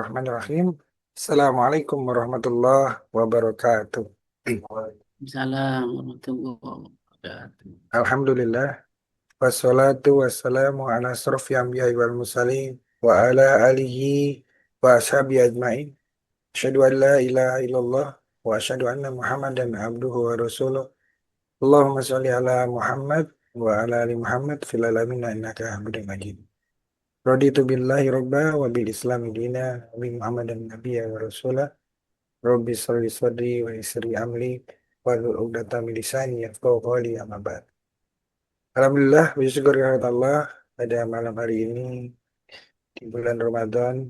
Bismillahirrahmanirrahim. Assalamualaikum warahmatullahi wabarakatuh. Waalaikumsalam warahmatullahi wabarakatuh. Alhamdulillah. Wassalatu wassalamu ala asrofil anbiya'i wal mursalin wa ala alihi wa ashabihi ajma'in. Asyhadu an la ilaha illallah wa asyhadu anna Muhammadan abduhu wa rasuluh. Allahumma sholli ala Muhammad wa ala ali Muhammad fil alamin innaka Hamidum Majid. Raditu billahi robba wa bil islami dina wa bi Muhammadan nabiyya wa rasulah. Rabbi sholli sadri wa yassirli amri wahlul 'uqdatam min lisani yafqahu qawli amma ba'd. Alhamdulillah, puji syukur kehadirat Allah pada malam hari ini di bulan Ramadan,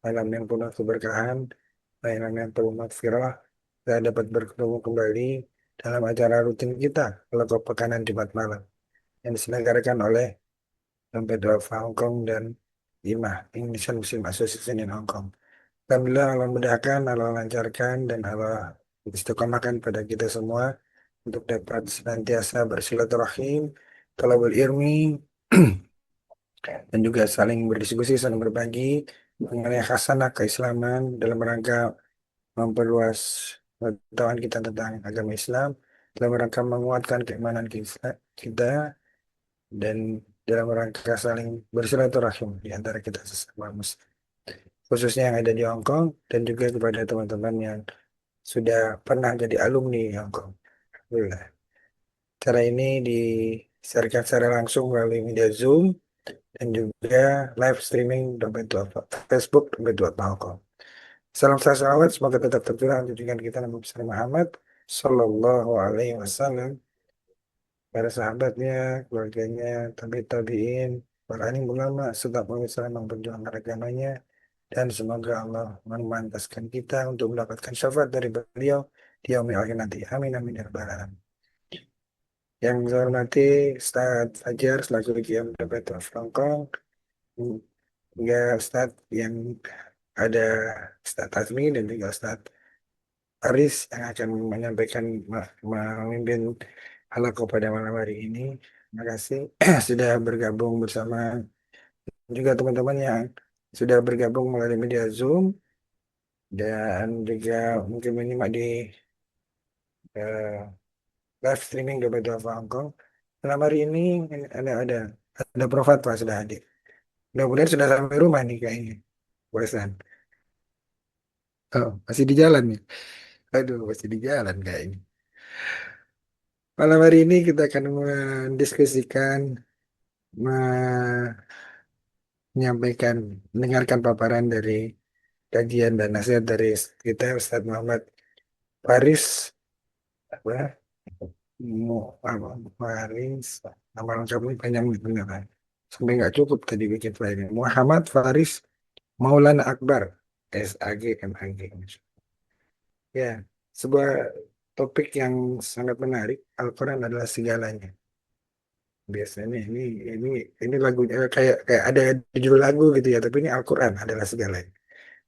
malam yang penuh keberkahan, malam yang penuh maghfirah, kita dapat bertemu kembali dalam acara rutin kita, Kelompok Pekanan Jumat Malam, yang diselenggarakan oleh Dompet Duafa Hong Kong dan IMAH, Indonesian Muslim Association in Hong Kong. Alhamdulillah Allah mudahkan, Allah lancarkan, dan Allah istiqomahkan pada kita semua untuk dapat senantiasa bersilaturahim, talabul ilmi, dan juga saling berdiskusi, saling berbagi mengenai khasanah keislaman dalam rangka memperluas pengetahuan kita tentang agama Islam, dalam rangka menguatkan keimanan kita, dan dalam rangka saling bersilaturahim di antara kita sesama muslim, khususnya yang ada di Hong Kong dan juga kepada teman-teman yang sudah pernah jadi alumni Hong Kong. Alhamdulillah. Cara ini disiarkan secara langsung melalui media Zoom dan juga live streaming dompet apa Facebook dompet apa Hong Kong. Salam salawat semoga tetap tercurah untuk junjungan kita Nabi besar Muhammad Sallallahu Alaihi Wasallam, para sahabatnya, keluarganya, tabiin, para alim ulama, serta pemirsa yang memperjuangkan agamanya, dan semoga Allah memantaskan kita untuk mendapatkan syafaat dari beliau di yaumil akhir nanti. Amin amin ya rabbal alamin. Yang saya hormati Ustaz Fajar selaku Qiyam Dapat Hong Kong, hingga Ustaz yang ada Ustaz Azmi dan juga Ustaz Aris yang akan menyampaikan memimpin halaqah pada malam hari ini. Terima kasih sudah bergabung bersama juga teman-teman yang sudah bergabung melalui media Zoom dan juga mungkin menyimak di eh, live streaming Dapat Hong Kong. Malam hari ini ada Prof Fatwa sudah hadir. Mudah-mudahan sudah sampai rumah nih kayaknya. Bosan. Oh, masih di jalan nih. Aduh, masih di jalan kayaknya. Malam hari ini kita akan mendiskusikan, menyampaikan, mendengarkan paparan dari kajian dan nasihat dari kita Ustadz Muhammad Faris, apa, apa, Faris, nama lengkapnya panjang bener kan? Sampai nggak cukup tadi bikin filenya. Muhammad Faris Maulana Akbar, SAG MAG. Ya, sebuah topik yang sangat menarik. Al-Quran adalah segalanya. Biasanya ini lagunya kayak kayak ada di judul lagu gitu ya, tapi ini Al-Quran adalah segalanya.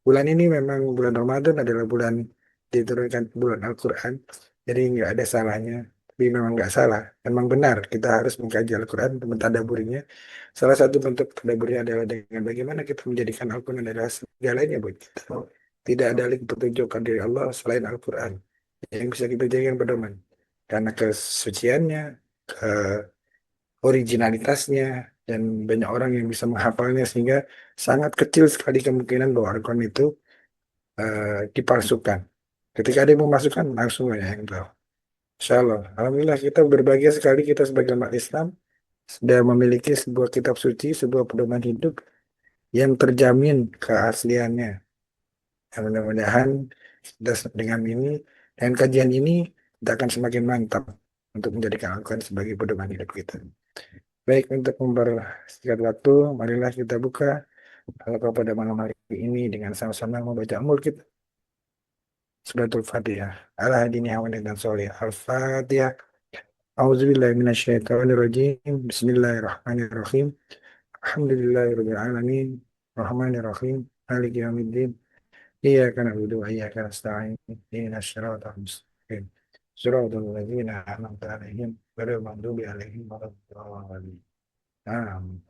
Bulan ini memang bulan Ramadan adalah bulan diturunkan bulan Al-Quran, jadi nggak ada salahnya. Tapi memang nggak salah, memang benar kita harus mengkaji Al-Quran, mentadabburinya. Salah satu bentuk tadaburnya adalah dengan bagaimana kita menjadikan Al-Quran adalah segalanya buat kita. Tidak ada lagi petunjuk dari Allah selain Al-Quran yang bisa kita jadikan pedoman. Karena kesuciannya, originalitasnya, dan banyak orang yang bisa menghafalnya sehingga sangat kecil sekali kemungkinan bahwa Al-Quran itu dipalsukan. Ketika ada yang memasukkan, langsung ya yang tahu. Insya Allah. Alhamdulillah kita berbahagia sekali kita sebagai umat Islam sudah memiliki sebuah kitab suci, sebuah pedoman hidup yang terjamin keasliannya. Ya, mudah-mudahan dengan ini dan kajian ini kita akan semakin mantap untuk menjadikan Al-Quran sebagai pedoman hidup kita. Baik, untuk mempersingkat waktu, marilah kita buka Al-Quran pada malam hari ini dengan sama-sama membaca Amul kita. Suratul Fatihah. Ala hadini hawan dan soleh. Al-Fatihah. A'udzubillahi minasyaitonirrajim. Bismillahirrahmanirrahim. Alhamdulillahirabbil alamin. Rahmanirrahim. Maliki yaumiddin. Iyyaka na'budu wa iyyaka nasta'in. Ihdinas siratal mustaqim. Siratal ladzina an'amta 'alaihim ghairil maghdubi 'alaihim waladdallin. Amin.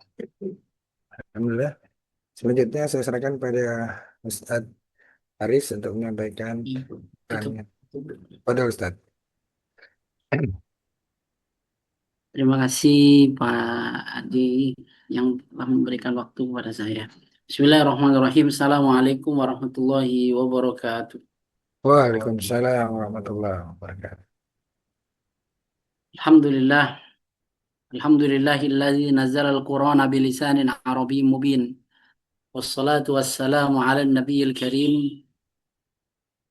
Alhamdulillah. Selanjutnya saya serahkan pada Ustadz Haris untuk menyampaikan Tutup. perannya. Pada Ustadz. Terima kasih Pak Adi yang telah memberikan waktu kepada saya. Bismillahirrahmanirrahim. Assalamualaikum warahmatullahi wabarakatuh. Waalaikumsalam warahmatullahi wabarakatuh. Alhamdulillah. Alhamdulillahilladzi nazzala al-Qur'ana bilisanin arabiyyin mubin. Wassalatu wassalamu ala nabiyil karim.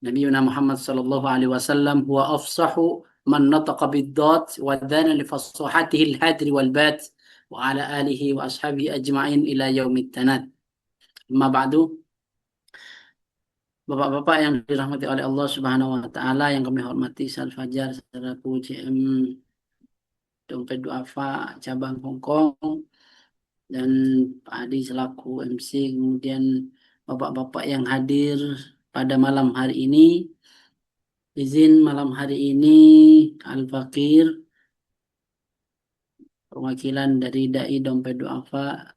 Nabiyuna Muhammad sallallahu alaihi wasallam huwa afsahu man nataqa bid-dat wa dana li fasahatihi al-hadri wal bat wa ala alihi wa ashabihi ajma'in ila yaumit tanad. Amma ba'du. Bapak-bapak yang dirahmati oleh Allah Subhanahu wa taala yang kami hormati, Sal Fajar selaku CM Dompet Duafa cabang Hongkong, dan Pak Adi selaku MC, kemudian bapak-bapak yang hadir pada malam hari ini. Izin malam hari ini Al-Fakir, perwakilan dari Dai Dompet Duafa,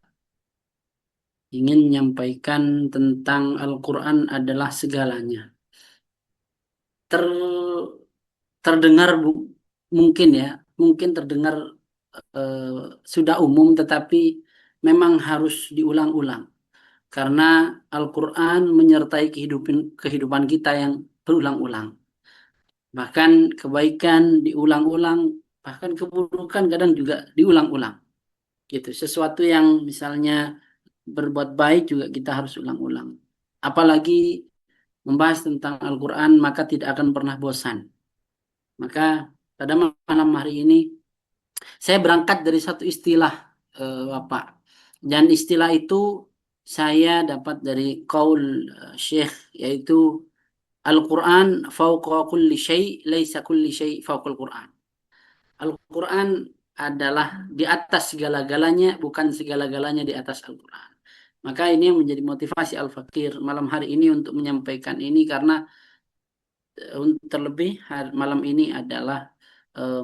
ingin menyampaikan tentang Al-Quran adalah segalanya. Terdengar mungkin ya, mungkin terdengar sudah umum, tetapi memang harus diulang-ulang. Karena Al-Quran menyertai kehidupan kita yang berulang-ulang. Bahkan kebaikan diulang-ulang, bahkan keburukan kadang juga diulang-ulang. Gitu. Sesuatu yang misalnya berbuat baik juga kita harus ulang-ulang. Apalagi membahas tentang Al-Quran, maka tidak akan pernah bosan. Maka pada malam hari ini saya berangkat dari satu istilah Bapak. Dan istilah itu saya dapat dari qaul Syekh, yaitu Al-Quran fauqa kulli syai' laisa kulli syai' fauqal Quran. Al-Quran adalah di atas segala-galanya, bukan segala-galanya di atas Al-Quran. Maka ini yang menjadi motivasi Al-Fakir malam hari ini untuk menyampaikan ini, karena terlebih malam ini adalah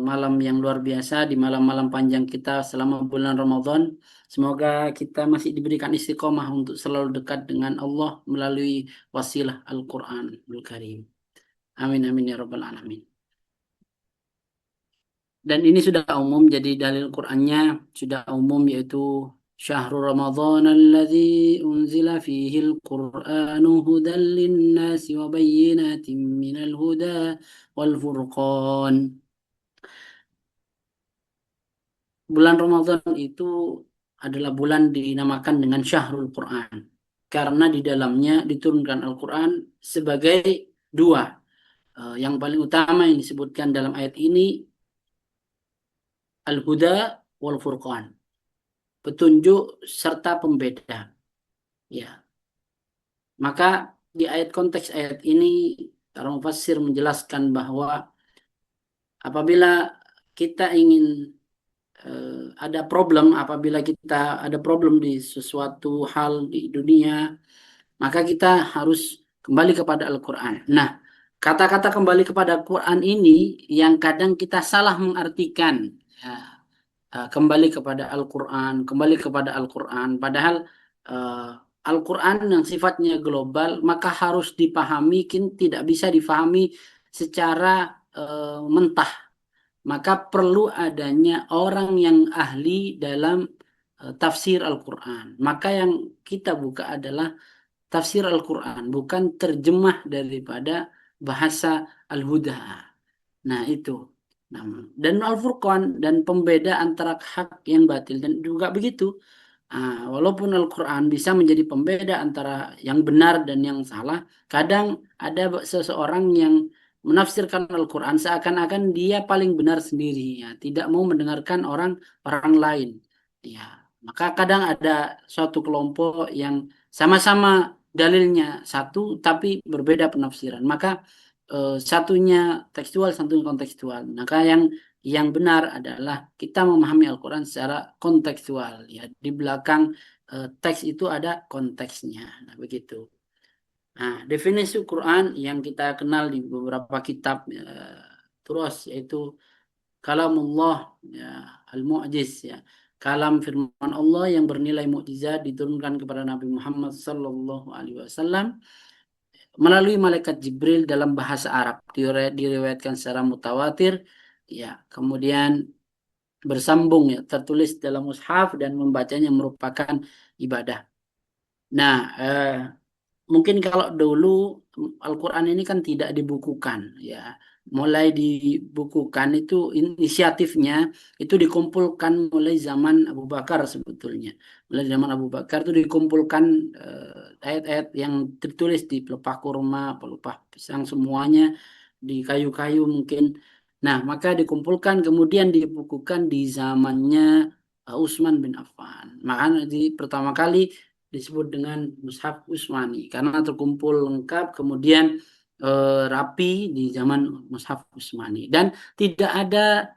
malam yang luar biasa, di malam-malam panjang kita selama bulan Ramadan. Semoga kita masih diberikan istiqomah untuk selalu dekat dengan Allah melalui wasilah Al-Quranul Karim. Amin amin ya rabbal alamin. Dan ini sudah umum, jadi dalil Qur'annya sudah umum, yaitu Syahrul Ramadan alladzi unzila fihi al-Qur'anu hudan lin-nasi wa bayyinatin minal huda wal furqan. Bulan Ramadan itu adalah bulan dinamakan dengan Syahrul Quran karena di dalamnya diturunkan Al-Quran sebagai dua. Yang paling utama yang disebutkan dalam ayat ini Al-Huda wal Furqan, petunjuk serta pembeda. Ya. Maka di konteks ayat ini para mufassir menjelaskan bahwa apabila kita ingin apabila kita ada problem di sesuatu hal di dunia, maka kita harus kembali kepada Al-Quran. Nah, kata-kata kembali kepada Al-Quran ini yang kadang kita salah mengartikan. Ya, kembali kepada Al-Quran, kembali kepada Al-Quran. Padahal Al-Quran yang sifatnya global, maka harus dipahami, tidak bisa dipahami secara mentah. Maka perlu adanya orang yang ahli dalam tafsir Al-Quran. Maka yang kita buka adalah tafsir Al-Quran, bukan terjemah daripada bahasa Al-Huda. Nah itu. Nah, dan Al-Furqan, dan pembeda antara hak yang batil, dan juga begitu. Walaupun Al-Quran bisa menjadi pembeda antara yang benar dan yang salah, kadang ada seseorang yang menafsirkan Al-Quran seakan-akan dia paling benar sendiri, ya, tidak mau mendengarkan orang lain. Ya, maka kadang ada suatu kelompok yang sama-sama dalilnya satu tapi berbeda penafsiran. Maka satunya tekstual, satunya kontekstual. Maka yang benar adalah kita memahami Al-Quran secara kontekstual. Ya, di belakang teks itu ada konteksnya. Nah, begitu. Nah, definisi Quran yang kita kenal di beberapa kitab terus, yaitu kalamullah, ya, al-mu'jiz, ya. kalam firman Allah yang bernilai mukjizat diturunkan kepada Nabi Muhammad sallallahu alaihi wasallam melalui malaikat Jibril dalam bahasa Arab. Diriwayatkan secara mutawatir, ya. Kemudian bersambung, ya, tertulis dalam mushaf dan membacanya merupakan ibadah. Nah, mungkin kalau dulu Al-Quran ini kan tidak dibukukan, ya. Mulai dibukukan itu inisiatifnya itu dikumpulkan mulai zaman Abu Bakar sebetulnya. Mulai zaman Abu Bakar itu dikumpulkan ayat-ayat yang tertulis di pelepah kurma, pelepah pisang semuanya di kayu-kayu mungkin. Nah, maka dikumpulkan kemudian dibukukan di zamannya Utsman bin Affan. Makanya di pertama kali disebut dengan Mushaf Utsmani karena terkumpul lengkap kemudian rapi di zaman Mushaf Utsmani dan tidak ada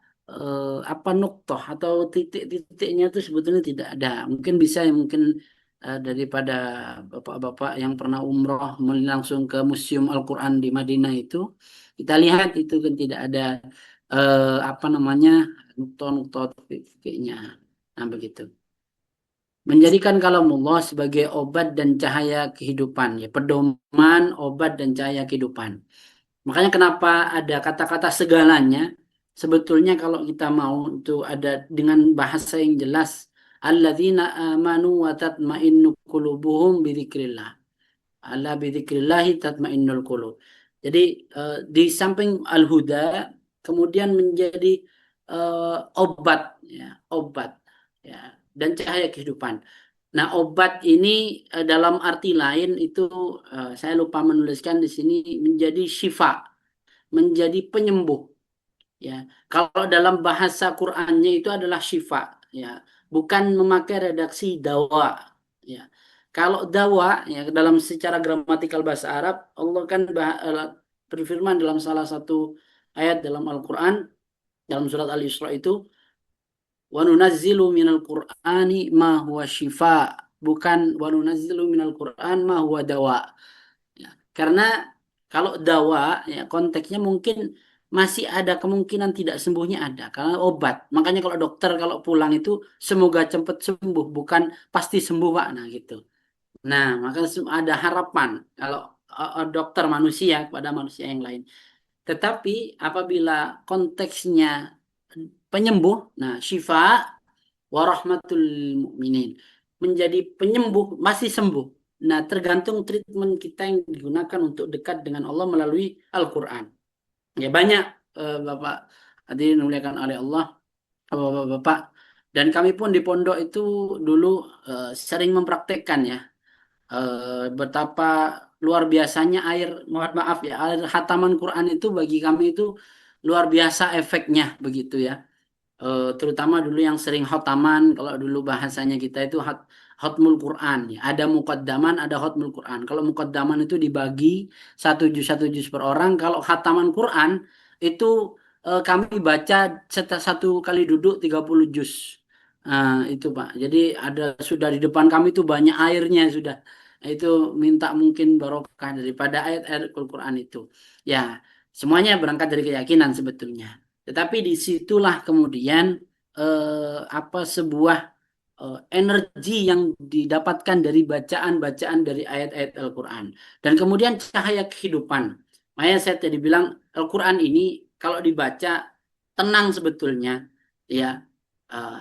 apa nuktoh atau titik-titiknya itu sebetulnya tidak ada. Mungkin bisa mungkin daripada bapak-bapak yang pernah umroh langsung ke Museum Al-Quran di Madinah itu kita lihat itu kan tidak ada apa namanya nuktoh-nuktoh titiknya. Nah, begitu. Menjadikan kalamullah sebagai obat dan cahaya kehidupan, ya, pedoman, obat dan cahaya kehidupan. Makanya kenapa ada kata-kata segalanya? Sebetulnya kalau kita mau itu ada dengan bahasa yang jelas, alladzina amanu wa tatmainnu qulubuhum bidzikrillah. Ala bidzikrillahi tatmainnul qulub. Jadi di samping al-huda kemudian menjadi obat, ya, obat, ya, dan cahaya kehidupan. Nah, obat ini dalam arti lain itu saya lupa menuliskan di sini menjadi syifa, menjadi penyembuh, ya. Kalau dalam bahasa Qur'annya itu adalah syifa, ya, bukan memakai redaksi dawa, ya. Kalau dawa, ya, dalam secara gramatikal bahasa Arab Allah kan berfirman dalam salah satu ayat dalam Al-Qur'an dalam surat Al-Isra itu wa nunazzilu minal Qur'ani ma huwa syifa, bukan wa nunazzilu minal Qur'an ma huwa dawa, ya. Karena kalau dawa, ya, konteksnya mungkin masih ada kemungkinan tidak sembuhnya ada karena obat. Makanya kalau dokter kalau pulang itu semoga cepat sembuh, bukan pasti sembuh Pak. Nah, gitu. Nah, maka ada harapan kalau dokter manusia kepada manusia yang lain. Tetapi apabila konteksnya penyembuh, nah syifa warahmatul mukminin menjadi penyembuh masih sembuh. Nah, tergantung treatment kita yang digunakan untuk dekat dengan Allah melalui Al-Quran. Ya banyak Bapak hadirin dimuliakan oleh Allah, Bapak-bapak. Dan kami pun di pondok itu dulu sering mempraktekkan, ya, betapa luar biasanya air, mohon maaf ya, air hataman Quran itu bagi kami itu luar biasa efeknya begitu, ya. Terutama dulu yang sering khotaman, kalau dulu bahasanya kita itu hotmul Quran, ya. Ada muqaddaman, ada hotmul Quran. Kalau muqaddaman itu dibagi satu juz per orang. Kalau khataman Quran itu kami baca satu kali duduk 30 juz. Nah, itu Pak. Jadi ada sudah di depan kami itu banyak airnya sudah. Nah, itu minta mungkin barokah daripada ayat-ayat Al-Quran itu. Ya, semuanya berangkat dari keyakinan sebetulnya. Tetapi disitulah kemudian apa sebuah energi yang didapatkan dari bacaan-bacaan dari ayat-ayat Al-Quran. Dan kemudian cahaya kehidupan. Makanya saya tadi bilang Al-Quran ini kalau dibaca tenang sebetulnya, ya,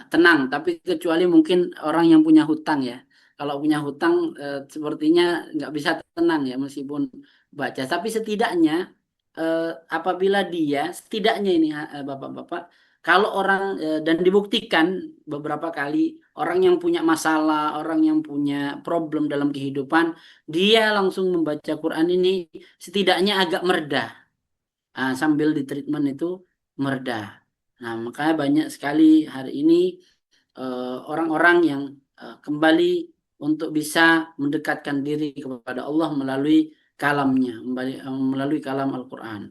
tenang. Tapi kecuali mungkin orang yang punya hutang, ya. Kalau punya hutang sepertinya nggak bisa tenang, ya, meskipun baca. Tapi setidaknya apabila dia setidaknya ini bapak-bapak kalau orang dan dibuktikan beberapa kali orang yang punya masalah, orang yang punya problem dalam kehidupan, dia langsung membaca Quran ini setidaknya agak mereda. Sambil di treatment itu mereda. Nah, makanya banyak sekali hari ini orang-orang yang kembali untuk bisa mendekatkan diri kepada Allah melalui kalamnya, melalui kalam Al-Quran.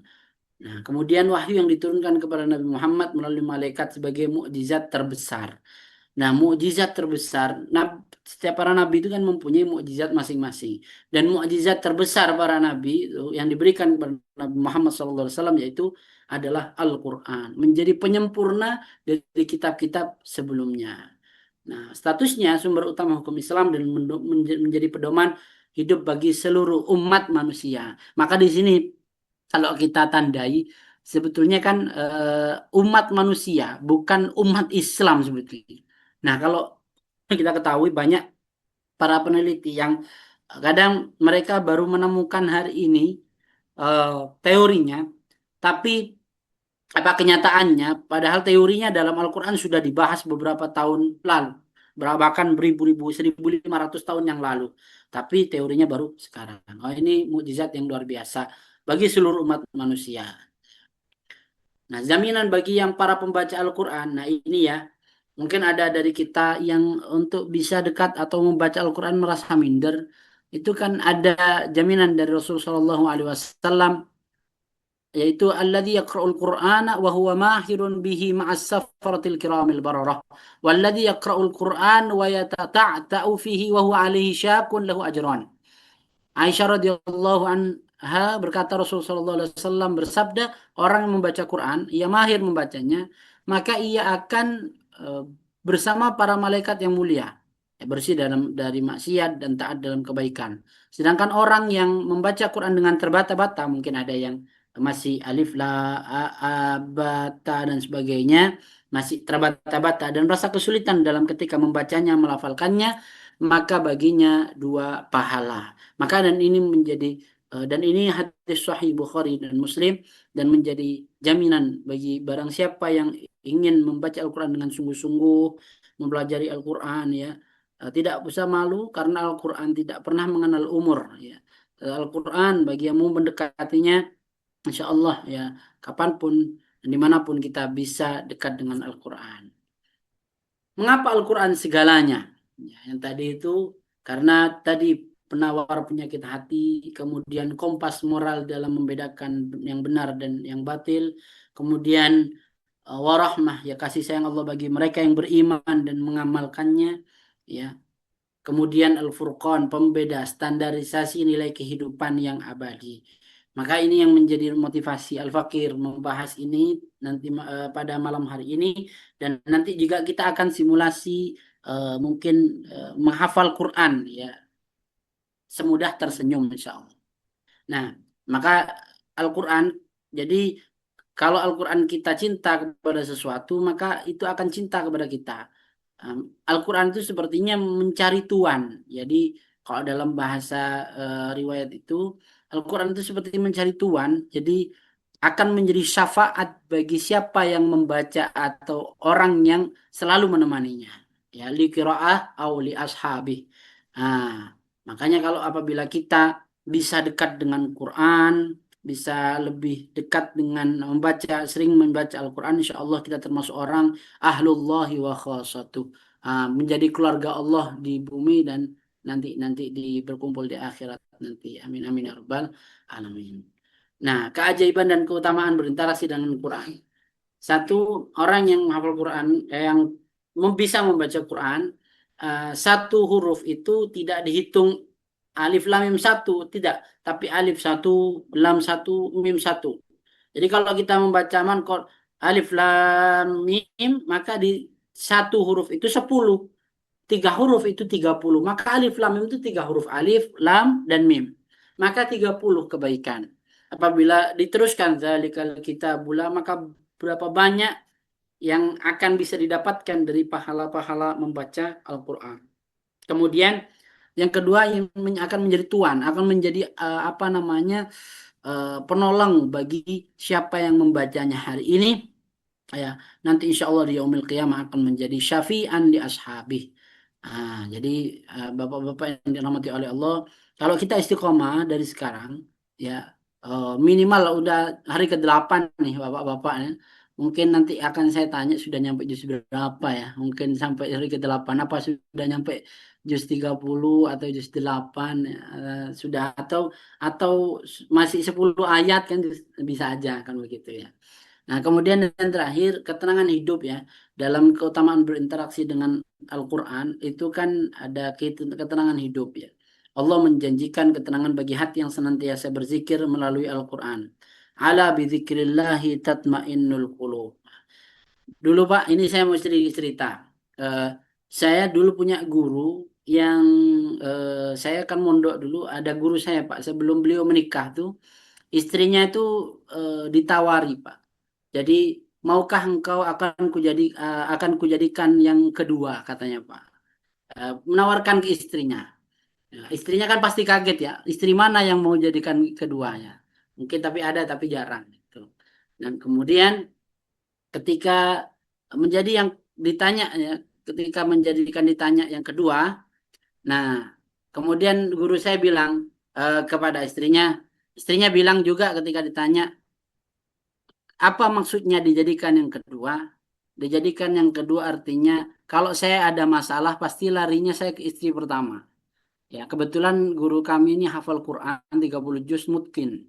Nah, kemudian wahyu yang diturunkan kepada Nabi Muhammad melalui malaikat sebagai mukjizat terbesar. Nah, mukjizat terbesar, setiap para nabi itu kan mempunyai mukjizat masing-masing. Dan mukjizat terbesar para nabi itu yang diberikan kepada Nabi Muhammad SAW yaitu adalah Al-Quran. Menjadi penyempurna dari kitab-kitab sebelumnya. Nah, statusnya sumber utama hukum Islam dan menjadi pedoman hidup bagi seluruh umat manusia. Maka di sini kalau kita tandai sebetulnya kan umat manusia bukan umat Islam sebetulnya. Nah, kalau kita ketahui banyak para peneliti yang kadang mereka baru menemukan hari ini eh, teorinya, tapi apa kenyataannya, padahal teorinya dalam Al-Quran sudah dibahas beberapa tahun lalu, bahkan beribu-ribu, 1.500 tahun yang lalu. Tapi teorinya baru sekarang. Oh, ini mukjizat yang luar biasa bagi seluruh umat manusia. Nah, jaminan bagi yang para pembaca Al-Quran, nah ini ya, mungkin ada dari kita yang untuk bisa dekat atau membaca Al-Quran merasa minder, itu kan ada jaminan dari Rasulullah SAW, yaitu alladzi yaqra'ul qur'ana wa huwa mahirun bihi ma'as safaratil kiramil bararah walladzi yaqra'ul qur'an wa yatata'ta'u fihi wa huwa alaihi syaqun lahu ajran. Aisyah radhiyallahu anha berkata, Rasulullah sallallahu alaihi wasallam bersabda, orang yang membaca Quran, ia mahir membacanya, maka ia akan eh, bersama para malaikat yang mulia, ya, bersih dari maksiat dan taat dalam kebaikan. Sedangkan orang yang membaca Quran dengan terbata-bata, mungkin ada yang masih alif la a ba ta dan sebagainya, masih terbata-bata dan merasa kesulitan dalam ketika membacanya, melafalkannya, maka baginya dua pahala. Maka dan ini hadis Sahih Bukhari dan Muslim, dan menjadi jaminan bagi barang siapa yang ingin membaca Al-Quran dengan sungguh-sungguh, mempelajari Al-Quran, ya, tidak usah malu karena Al-Quran tidak pernah mengenal umur, ya. Al-Quran bagi yang mau mendekatinya, insya Allah, ya, kapanpun dan dimanapun kita bisa dekat dengan Al-Quran. Mengapa Al-Quran segalanya? Ya, yang tadi itu karena tadi penawar penyakit hati, kemudian kompas moral dalam membedakan yang benar dan yang batil, kemudian warahmah, ya, kasih sayang Allah bagi mereka yang beriman dan mengamalkannya, ya. Kemudian Al-Furqan, pembeda, standarisasi nilai kehidupan yang abadi. Maka ini yang menjadi motivasi Al-Fakir membahas ini nanti pada malam hari ini, dan nanti juga kita akan simulasi mungkin menghafal Quran, ya, semudah tersenyum insya Allah. Nah, maka Al-Quran, jadi kalau Al-Quran kita cinta kepada sesuatu, maka itu akan cinta kepada kita. Al-Quran itu sepertinya mencari tuan. Jadi kalau dalam bahasa riwayat itu, Al-Quran itu seperti mencari tuan. Jadi akan menjadi syafaat bagi siapa yang membaca atau orang yang selalu menemaninya. Ya, li qiraah au li ashabih. Nah, makanya kalau apabila kita bisa dekat dengan Quran, bisa lebih dekat dengan sering membaca Al-Quran, insya Allah kita termasuk orang ahlullahi wa khasatuh. Menjadi keluarga Allah di bumi dan nanti nanti berkumpul di akhirat nanti. Amin amin ya rabbal alamin. Nah, keajaiban dan keutamaan berinteraksi dengan Quran. Satu, orang yang menghafal Quran, yang bisa membaca Quran, satu huruf itu tidak dihitung alif lam mim satu, tidak, tapi alif satu, lam satu, mim satu. Jadi kalau kita membaca mankor alif lam mim, maka di satu huruf itu 10, tiga huruf itu 30, maka alif lam mim itu tiga huruf, alif, lam, dan mim. Maka 30 kebaikan. Apabila diteruskan zalikal kitabula, maka berapa banyak yang akan bisa didapatkan dari pahala-pahala membaca Al-Quran. Kemudian yang kedua yang akan menjadi tuan, akan menjadi apa namanya penolong bagi siapa yang membacanya hari ini, ya, nanti insya Allah di yaumil qiyamah akan menjadi syafi'an di ashabi. Jadi bapak-bapak yang dirahmati oleh Allah, kalau kita istiqomah dari sekarang, ya, minimal udah hari ke-8 nih bapak-bapak ya. Mungkin nanti akan saya tanya sudah nyampe juz berapa ya. Mungkin sampai hari ke-8 apa sudah nyampe juz 30 atau juz 8 ya, sudah atau masih 10 ayat kan bisa aja kan begitu ya. Nah, kemudian yang terakhir, ketenangan hidup, ya. Dalam keutamaan berinteraksi dengan Al-Quran, itu kan ada ketenangan hidup, ya. Allah menjanjikan ketenangan bagi hati yang senantiasa berzikir melalui Al-Quran. Ala bidzikrillahi tatmainnul qulub. Dulu Pak, ini saya mau cerita. Eh, Saya dulu punya guru yang saya kan mondok dulu. Ada guru saya Pak sebelum beliau menikah tuh istrinya itu ditawari Pak. Jadi maukah engkau akan kujadikan yang kedua katanya Pak. Menawarkan ke istrinya. Ya, istrinya kan pasti kaget ya. Istri mana yang mau jadikan keduanya? Mungkin tapi ada tapi jarang gitu. Dan kemudian ketika menjadi yang ditanya ya, ketika menjadikan ditanya yang kedua, nah kemudian guru saya bilang kepada istrinya, istrinya bilang juga ketika ditanya apa maksudnya dijadikan yang kedua? Dijadikan yang kedua artinya kalau saya ada masalah pasti larinya saya ke istri pertama. Ya, kebetulan guru kami ini hafal Quran 30 juz mungkin.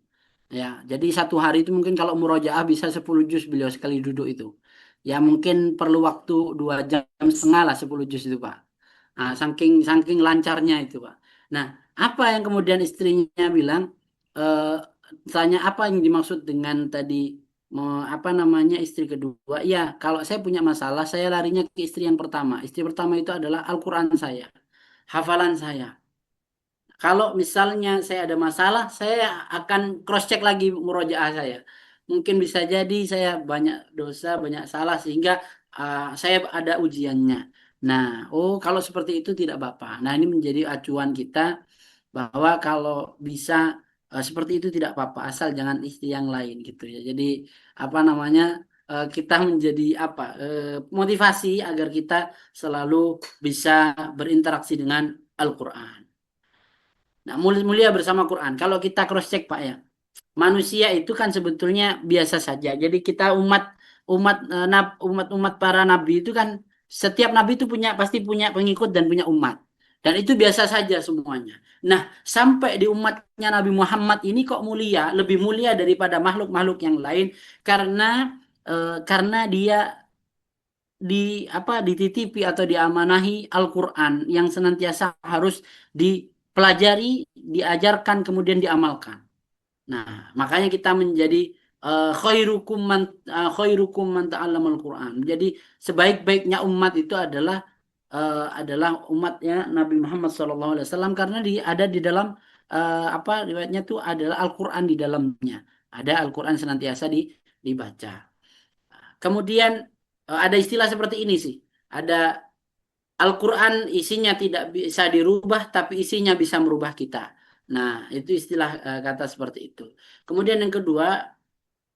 Ya, jadi satu hari itu mungkin kalau murojaah bisa 10 juz beliau sekali duduk itu. Ya, mungkin perlu waktu 2 jam setengah lah 10 juz itu, Pak. Nah, saking saking lancarnya itu, Pak. Nah, apa yang kemudian istrinya bilang, eh, tanya apa yang dimaksud dengan tadi apa namanya istri kedua? Ya, kalau saya punya masalah, saya larinya ke istri yang pertama. Istri pertama itu adalah Al-Quran saya, hafalan saya. Kalau misalnya saya ada masalah, saya akan cross check lagi murojaah saya. Mungkin bisa jadi saya banyak dosa, banyak salah sehingga saya ada ujiannya. Nah, oh kalau seperti itu tidak apa-apa. Nah, ini menjadi acuan kita bahwa kalau bisa seperti itu tidak apa-apa, asal jangan istri yang lain gitu ya. Jadi apa namanya kita menjadi apa motivasi agar kita selalu bisa berinteraksi dengan Al-Quran. Nah, mulia bersama Quran. Kalau kita cross check Pak ya, manusia itu kan sebetulnya biasa saja. Jadi kita umat para nabi itu kan setiap nabi itu pasti punya pengikut dan punya umat. Dan itu biasa saja semuanya. Nah, sampai di umatnya Nabi Muhammad ini kok mulia, lebih mulia daripada makhluk-makhluk yang lain karena karena dia di dititipi atau diamanahi Al-Qur'an yang senantiasa harus dipelajari, diajarkan kemudian diamalkan. Nah, makanya kita menjadi khairukum man ta'allamal Qur'an. Jadi sebaik-baiknya umat itu adalah umatnya Nabi Muhammad SAW karena ada di dalam riwayatnya itu adalah Al-Qur'an di dalamnya. Ada Al-Qur'an senantiasa dibaca. Kemudian ada istilah seperti ini sih. Ada Al-Quran isinya tidak bisa dirubah, tapi isinya bisa merubah kita. Nah, itu istilah kata seperti itu. Kemudian yang kedua,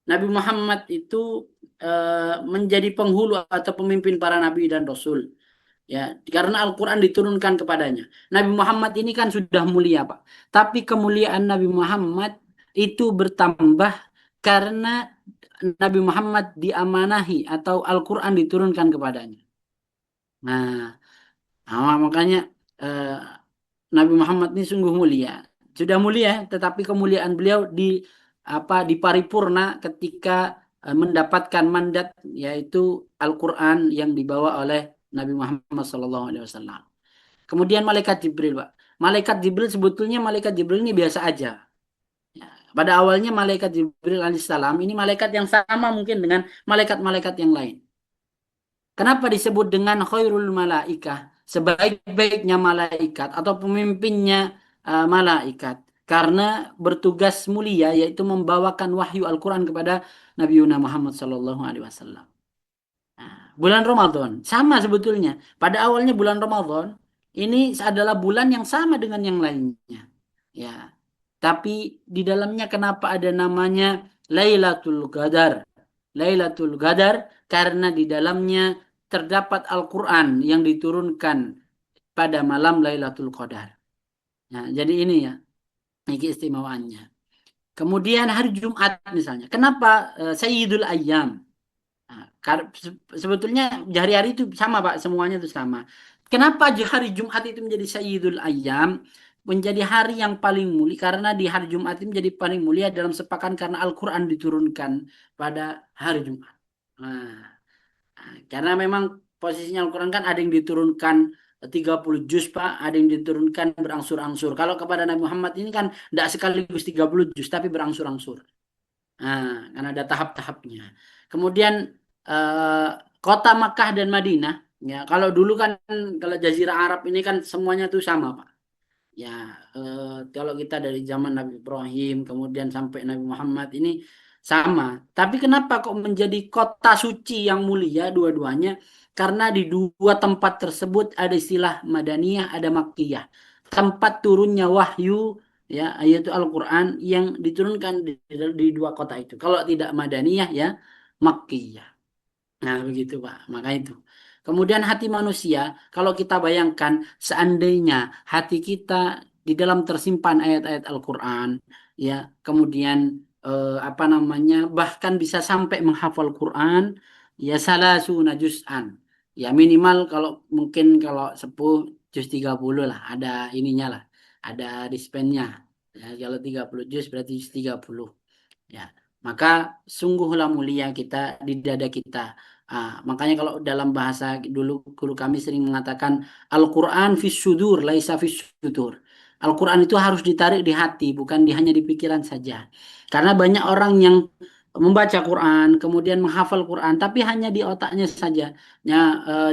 Nabi Muhammad itu menjadi penghulu atau pemimpin para nabi dan rasul. Ya, karena Al-Quran diturunkan kepadanya. Nabi Muhammad ini kan sudah mulia, Pak. Tapi kemuliaan Nabi Muhammad itu bertambah karena Nabi Muhammad diamanahi atau Al-Quran diturunkan kepadanya. Nah, makanya eh, Nabi Muhammad ini sungguh mulia. Sudah mulia, tetapi kemuliaan beliau diparipurna ketika mendapatkan mandat yaitu Al-Quran yang dibawa oleh Nabi Muhammad SAW. Kemudian malaikat Jibril, Pak. Malaikat Jibril sebetulnya malaikat Jibril ini biasa aja. Ya, pada awalnya malaikat Jibril alaihissalam ini malaikat yang sama mungkin dengan malaikat-malaikat yang lain. Kenapa disebut dengan khairul malaikah? Sebaik-baiknya malaikat atau pemimpinnya malaikat. Karena bertugas mulia yaitu membawakan wahyu Al-Quran kepada Nabi Yuna Muhammad SAW. Bulan Ramadan sama sebetulnya. Pada awalnya bulan Ramadan ini adalah bulan yang sama dengan yang lainnya. Ya. Tapi di dalamnya kenapa ada namanya Lailatul Qadar? Lailatul Qadar karena di dalamnya terdapat Al-Quran yang diturunkan pada malam Lailatul Qadar. Nah, jadi ini ya, ini keistimewaannya. Kemudian hari Jumat misalnya. Kenapa Sayyidul Ayyam? Nah, sebetulnya hari-hari itu sama Pak, semuanya itu sama. Kenapa hari Jumat itu menjadi Sayyidul Ayyam? Menjadi hari yang paling mulia karena di hari Jumat itu menjadi paling mulia dalam sepekan karena Al-Quran diturunkan pada hari Jumat. Karena memang posisinya Al-Quran kan ada yang diturunkan 30 juz Pak, ada yang diturunkan berangsur-angsur. Kalau kepada Nabi Muhammad ini kan tidak sekaligus 30 juz tapi berangsur-angsur. Karena ada tahap-tahapnya. Kemudian eh, kota Makkah dan Madinah Ya, kalau dulu kan kalau Jazirah Arab ini kan semuanya tuh sama, Pak. Ya, kalau kita dari zaman Nabi Ibrahim kemudian sampai Nabi Muhammad ini sama. Tapi kenapa kok menjadi kota suci yang mulia dua-duanya? Karena di dua tempat tersebut ada istilah Madaniyah, ada Makkiyah. Tempat turunnya wahyu, ya, yaitu Al-Quran yang diturunkan di dua kota itu. Kalau tidak Madaniyah, ya Makkiyah. Nah, begitu, Pak. Maka itu. Kemudian hati manusia, kalau kita bayangkan seandainya hati kita di dalam tersimpan ayat-ayat Al-Qur'an, ya, kemudian apa namanya? Bahkan bisa sampai menghafal Quran, ya salasuna juz'an. Ya minimal kalau mungkin kalau 10 juz 30 lah, ada ininya lah. Ada dispennya. Ya, kalau 30 juz berarti juz 30. Ya, maka sungguhlah mulia kita di dada kita. Makanya kalau dalam bahasa dulu guru kami sering mengatakan Al-Quran fis sudur, laisa fis sudur. Al-Quran itu harus ditarik di hati, bukan hanya di pikiran saja. Karena banyak orang yang membaca Quran, kemudian menghafal Quran, tapi hanya di otaknya saja, ya,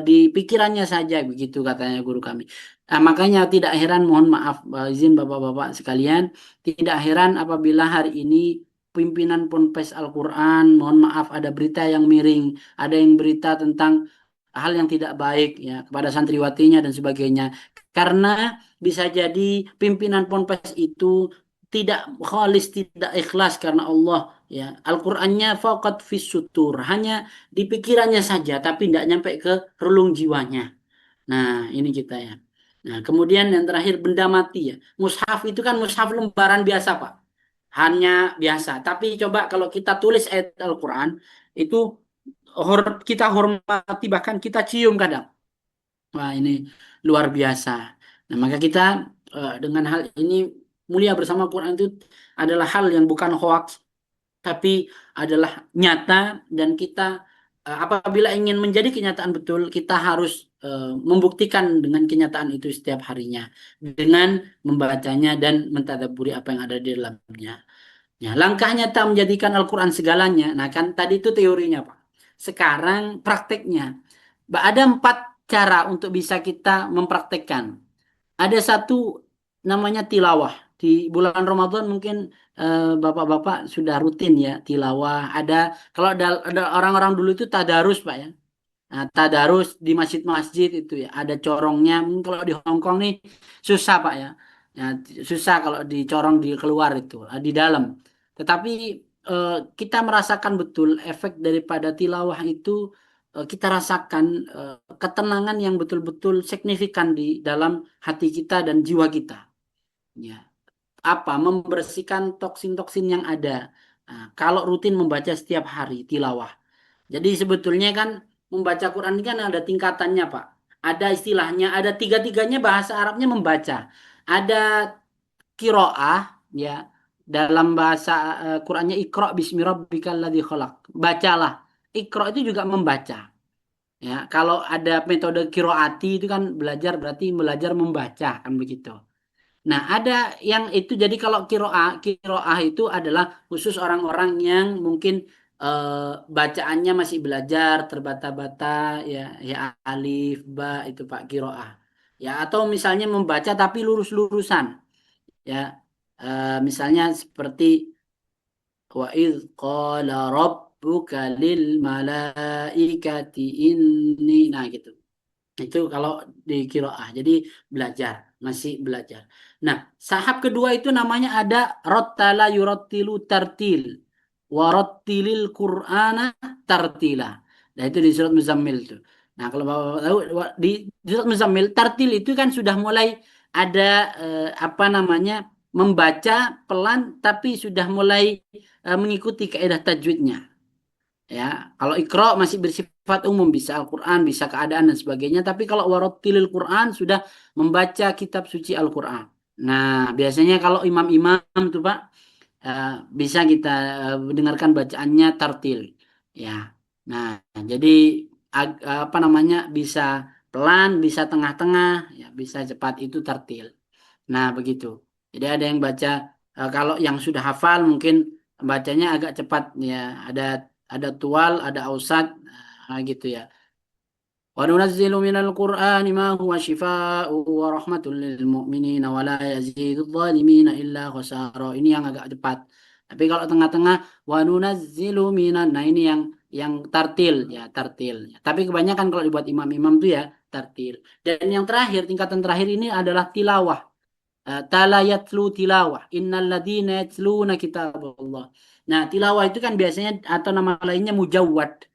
di pikirannya saja, begitu katanya guru kami. Makanya tidak heran, mohon maaf, izin bapak-bapak sekalian, tidak heran apabila hari ini pimpinan Ponpes Al-Quran, mohon maaf ada berita yang miring, ada yang berita tentang hal yang tidak baik ya kepada santriwatinya dan sebagainya. Karena bisa jadi pimpinan Ponpes itu tidak khalis, tidak ikhlas karena Allah ya. Al-Qur'annya faqat fis sutur, hanya di pikirannya saja tapi tidak nyampe ke relung jiwanya. Nah, ini kita ya. Nah, kemudian yang terakhir benda mati ya. Mushaf itu kan mushaf lembaran biasa, Pak. Hanya biasa. Tapi coba kalau kita tulis ayat Al-Quran, itu kita hormati, bahkan kita cium kadang. Wah, ini luar biasa. Nah, maka kita dengan hal ini mulia bersama Quran itu adalah hal yang bukan hoax, tapi adalah nyata dan kita apabila ingin menjadi kenyataan betul, kita harus membuktikan dengan kenyataan itu setiap harinya dengan membacanya dan mentadabburi apa yang ada di dalamnya. Ya, langkah nyata menjadikan Al-Quran segalanya. Nah, kan tadi itu teorinya, Pak. Sekarang prakteknya. Ada 4 cara untuk bisa kita mempraktekkan. Ada satu namanya tilawah. Di bulan Ramadan mungkin bapak-bapak sudah rutin ya tilawah. Ada kalau ada orang-orang dulu itu tadarus, Pak ya. Nah, tadarus di masjid-masjid itu ya ada corongnya. Mungkin kalau di Hong Kong nih susah, Pak ya. Ya, susah kalau dicorong di keluar itu di dalam. Tetapi kita merasakan betul efek daripada tilawah itu, kita rasakan ketenangan yang betul-betul signifikan di dalam hati kita dan jiwa kita. Ya, apa membersihkan toksin-toksin yang ada. Nah, kalau rutin membaca setiap hari tilawah. Jadi sebetulnya kan membaca Quran ini kan ada tingkatannya, Pak. Ada istilahnya, ada tiga-tiganya bahasa Arabnya membaca. Ada kiroah, ya, dalam bahasa Qurannya Iqra bismi rabbikal ladzi khalaq. Bacalah. Iqra itu juga membaca. Ya, kalau ada metode kiroati itu kan belajar berarti belajar membaca kan begitu. Nah, ada yang itu jadi kalau kiroah itu adalah khusus orang-orang yang mungkin eh, bacaannya masih belajar terbata-bata ya, ya alif ba itu Pak kiroah. Ya, atau misalnya membaca tapi lurus-lurusan ya. Misalnya seperti wa idz qala rabbuka lil malaikati inni, nah gitu. Itu kalau di kiroah. Jadi belajar, masih belajar. Nah, sahab kedua itu namanya ada rottala yurottilu tartil. Warottilil Qur'ana tartila. Nah, itu di surat Muzammil itu. Nah, kalau Bapak tahu di surat Muzammil tartil itu kan sudah mulai ada apa namanya membaca pelan tapi sudah mulai mengikuti kaidah tajwidnya. Ya, kalau Iqra masih bersifat umum, bisa Al-Quran, bisa keadaan dan sebagainya. Tapi kalau warattilil Quran sudah membaca kitab suci Al-Quran. Nah, biasanya kalau imam-imam itu Pak, eh, bisa kita dengarkan bacaannya tartil. Ya, nah jadi apa namanya bisa pelan, bisa tengah-tengah, ya bisa cepat itu tartil. Nah, begitu. Jadi ada yang baca kalau yang sudah hafal mungkin bacanya agak cepat ya. Ada tual, ada ausat, gitu ya. وننزل من القرآن ما هو شفاء ورحمة للمؤمنين ولا يزيد الظالمين إلا خسارا. Ini yang agak cepat. Tapi kalau tengah-tengah wa nunazzilu minan, nah ini yang tartil ya, tartil. Tapi kebanyakan kalau dibuat imam-imam tuh ya tartil. Dan yang terakhir, tingkatan terakhir ini adalah tilawah. Tala yatlu tilawah. Innal ladzina yatluna kitaballah. Nah, tilawah itu kan biasanya atau nama lainnya mujawwad.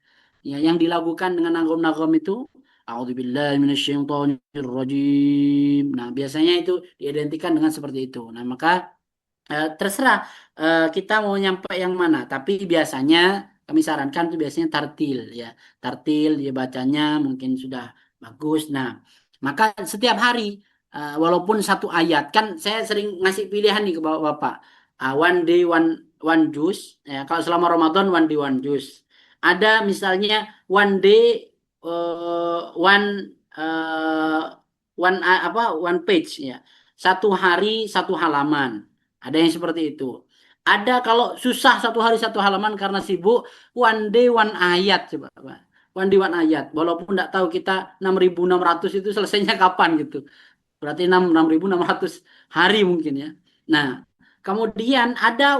Ya, yang dilakukan dengan nagom-nagom itu A'udzubillahi minasyaitonirrajim. Nah, biasanya itu diidentikan dengan seperti itu. Nah, maka terserah kita mau nyampe yang mana. Tapi biasanya kami sarankan itu biasanya tartil ya. Tartil dia bacanya mungkin sudah bagus. Nah, maka setiap hari walaupun satu ayat kan saya sering ngasih pilihan nih ke Bapak. One day one juice ya. Kalau selama Ramadan one day one juice. Ada misalnya one day one one page ya. Satu hari satu halaman. Ada yang seperti itu. Ada kalau susah satu hari satu halaman karena sibuk, one day one ayat coba, Pak. One day one ayat. Walaupun tidak tahu kita 6.600 itu selesainya kapan gitu. Berarti 6.600 hari mungkin ya. Nah, kemudian ada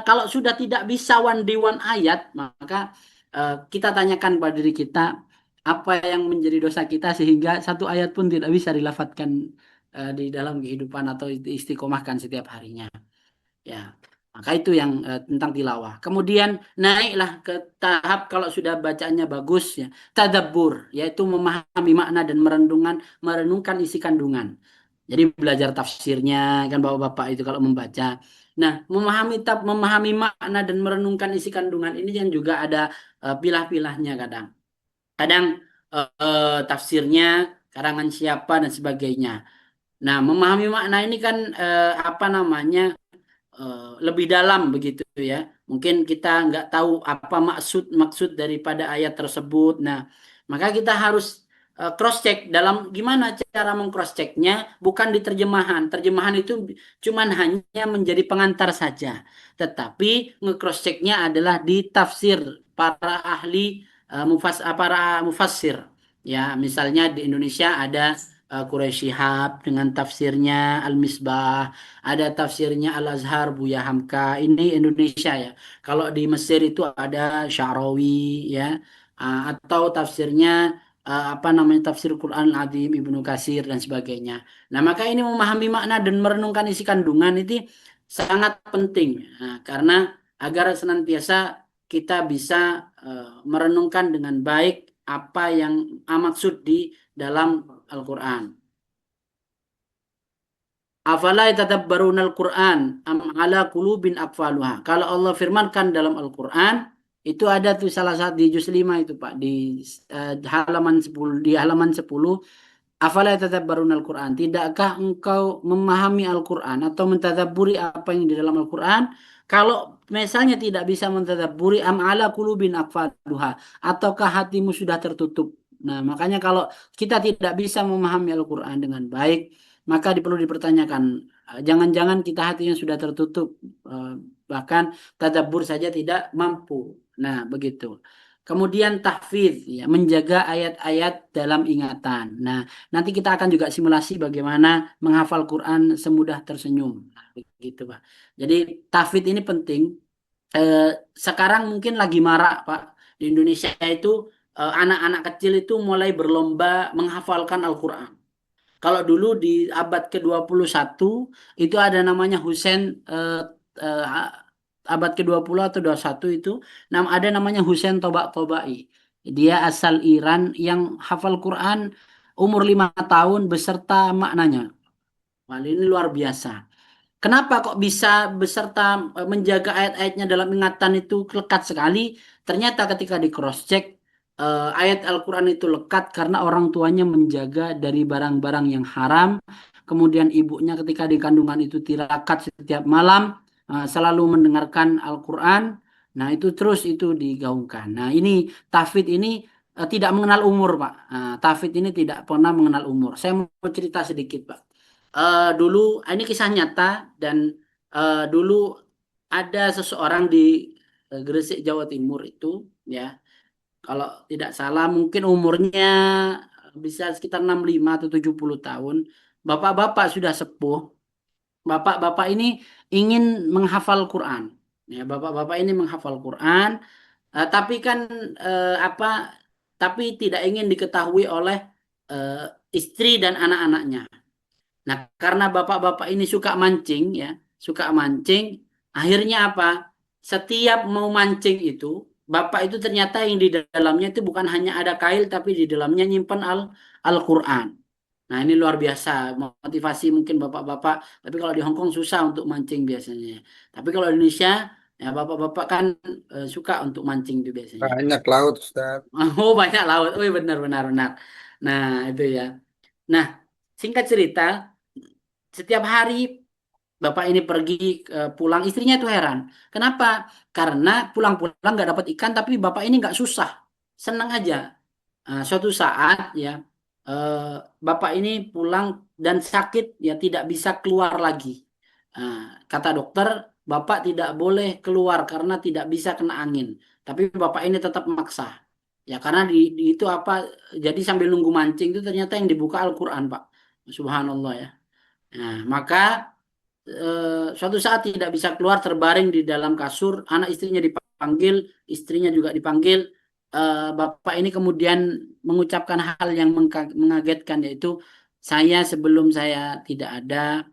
kalau sudah tidak bisa one day one ayat, maka kita tanyakan pada diri kita apa yang menjadi dosa kita sehingga satu ayat pun tidak bisa dilafatkan di dalam kehidupan atau istiqomahkan setiap harinya. Ya, maka itu yang tentang tilawah. Kemudian naiklah ke tahap kalau sudah bacaannya bagus ya, tadabbur, yaitu memahami makna dan merenungkan isi kandungan. Jadi belajar tafsirnya kan bapak-bapak itu kalau membaca. Nah, memahami makna dan merenungkan isi kandungan ini yang juga ada pilah-pilahnya kadang. Kadang tafsirnya karangan siapa dan sebagainya. Nah, memahami makna ini kan apa namanya lebih dalam begitu ya. Mungkin kita nggak tahu apa maksud maksud daripada ayat tersebut. Nah, maka kita harus cross check dalam gimana cara mengcross checknya, bukan di terjemahan. Terjemahan itu cuman hanya menjadi pengantar saja. Tetapi nge-cross checknya adalah di tafsir para ahli para mufassir. Ya, misalnya di Indonesia ada Quraisy Shihab dengan tafsirnya Al-Misbah, ada tafsirnya Al-Azhar Buya Hamka, ini Indonesia ya. Kalau di Mesir itu ada Sya'rawi ya. Atau tafsirnya apa namanya tafsir Quran Al-Azim Ibnu Katsir dan sebagainya. Nah, maka ini memahami makna dan merenungkan isi kandungan itu sangat penting. Nah, karena agar senantiasa kita bisa merenungkan dengan baik apa yang maksud di dalam Al-Quran. Afala yatadabbaruna al-Qur'an am ala qulubin aqfaluha. Kalau Allah firmankan dalam Al-Qur'an, itu ada tuh salah satu di juz 5 itu Pak, di halaman 10, di halaman 10, afala yatadabbaruna al-Qur'an. Tidakkah engkau memahami Al-Qur'an atau mentadabburi apa yang di dalam Al-Qur'an? Kalau misalnya tidak bisa mentadabburi am ala qulubin aqfaluha, ataukah hatimu sudah tertutup? Nah, makanya kalau kita tidak bisa memahami Al-Qur'an dengan baik, maka perlu dipertanyakan, jangan-jangan kita hatinya sudah tertutup, bahkan tadabbur saja tidak mampu. Nah, begitu. Kemudian tahfidz, ya, menjaga ayat-ayat dalam ingatan. Nah, nanti kita akan juga simulasi bagaimana menghafal Quran semudah tersenyum. Nah, begitu, Pak. Jadi tahfidz ini penting. Eh, Sekarang mungkin lagi marak, Pak. Di Indonesia itu anak-anak kecil itu mulai berlomba menghafalkan Al-Quran. Kalau dulu di abad ke-21 itu ada namanya Husain eh, abad ke-20 atau 21 itu ada namanya Husain Tobai. Dia asal Iran yang hafal Quran umur 5 tahun beserta maknanya. Wah, ini luar biasa. Kenapa kok bisa beserta menjaga ayat-ayatnya dalam ingatan itu lekat sekali? Ternyata ketika di cross check ayat Al-Quran itu lekat karena orang tuanya menjaga dari barang-barang yang haram. Kemudian ibunya ketika di kandungan itu tirakat setiap malam selalu mendengarkan Al-Quran. Nah, itu terus itu digaungkan. Nah, ini tahfidz ini tidak mengenal umur, Pak. Nah, tahfidz ini tidak pernah mengenal umur. Saya mau cerita sedikit, Pak. Dulu ini kisah nyata dan dulu ada seseorang di Gresik Jawa Timur itu ya, kalau tidak salah mungkin umurnya bisa sekitar 65 atau 70 tahun. Bapak-bapak sudah sepuh. Bapak-bapak ini ingin menghafal Quran. Ya, bapak-bapak ini menghafal Quran, tapi kan apa? Tapi tidak ingin diketahui oleh eh, istri dan anak-anaknya. Nah, karena bapak-bapak ini suka mancing, ya, suka mancing, akhirnya apa? Setiap mau mancing itu, bapak itu ternyata yang di dalamnya itu bukan hanya ada kail, tapi di dalamnya nyimpen Al-Quran. Nah, ini luar biasa, motivasi mungkin bapak-bapak. Tapi kalau di Hong Kong susah untuk mancing biasanya. Tapi kalau di Indonesia, ya bapak-bapak kan suka untuk mancing itu biasanya. Banyak laut, Ustaz. Oh, banyak laut. Oh, iya, benar, benar, benar. Nah, itu ya. Nah, singkat cerita, setiap hari bapak ini pergi pulang, istrinya itu heran. Kenapa? Karena pulang-pulang nggak dapat ikan, tapi bapak ini nggak susah, senang aja. Suatu saat ya, eh, bapak ini pulang dan sakit, ya tidak bisa keluar lagi. Kata dokter, bapak tidak boleh keluar karena tidak bisa kena angin. Tapi bapak ini tetap maksa. Ya karena di itu apa? Jadi sambil nunggu mancing itu ternyata yang dibuka Al-Quran, Pak. Subhanallah ya. Nah, maka suatu saat tidak bisa keluar terbaring di dalam kasur, anak istrinya dipanggil, istrinya juga dipanggil. Bapak ini kemudian mengucapkan hal yang mengagetkan, yaitu saya sebelum saya tidak ada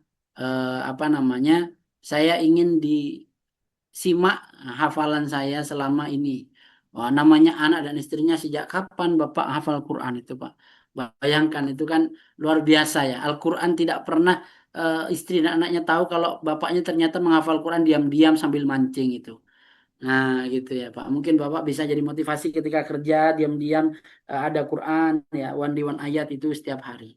apa namanya, saya ingin disimak hafalan saya selama ini. Wah, namanya anak dan istrinya, sejak kapan Bapak hafal Quran itu, Pak? Bayangkan itu kan luar biasa ya. Al-Quran tidak pernah istri dan anaknya tahu kalau bapaknya ternyata menghafal Quran diam-diam sambil mancing itu. Nah, gitu ya Pak. Mungkin Bapak bisa jadi motivasi ketika kerja diam-diam ada Quran ya, one ayat itu setiap hari.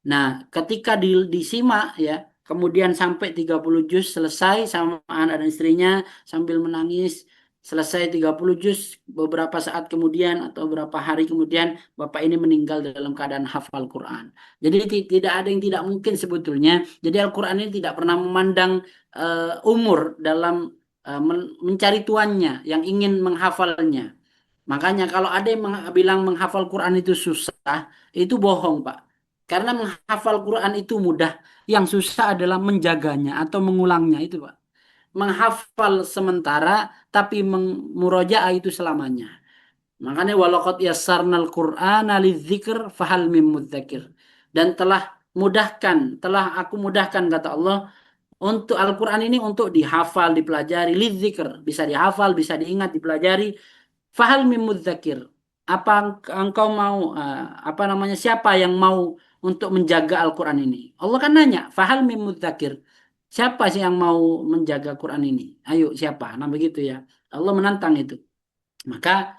Nah, ketika disimak ya, kemudian sampai 30 juz selesai sama anak dan istrinya sambil menangis, selesai 30 juz, beberapa saat kemudian atau beberapa hari kemudian Bapak ini meninggal dalam keadaan hafal Quran. Jadi tidak ada yang tidak mungkin sebetulnya. Jadi Al-Quran ini tidak pernah memandang umur dalam mencari tuannya yang ingin menghafalnya. Makanya kalau ada yang bilang menghafal Quran itu susah, itu bohong, Pak. Karena menghafal Quran itu mudah, yang susah adalah menjaganya atau mengulangnya itu, Pak. Menghafal sementara, tapi murojaah itu selamanya. Makanya walaqad yassarnal Qur'ana lidzikr fahal mim mudzakir. Dan telah aku mudahkan kata Allah untuk Al-Quran ini untuk dihafal, dipelajari, lidzikr, bisa dihafal, bisa diingat, dipelajari. Fahal mim mudzakir. Apa engkau mau apa namanya, siapa yang mau untuk menjaga Al-Quran ini? Allah kan nanya, fahal mim mudzakir. Siapa sih yang mau menjaga Quran ini? Ayo siapa? Nah begitu ya. Allah menantang itu. Maka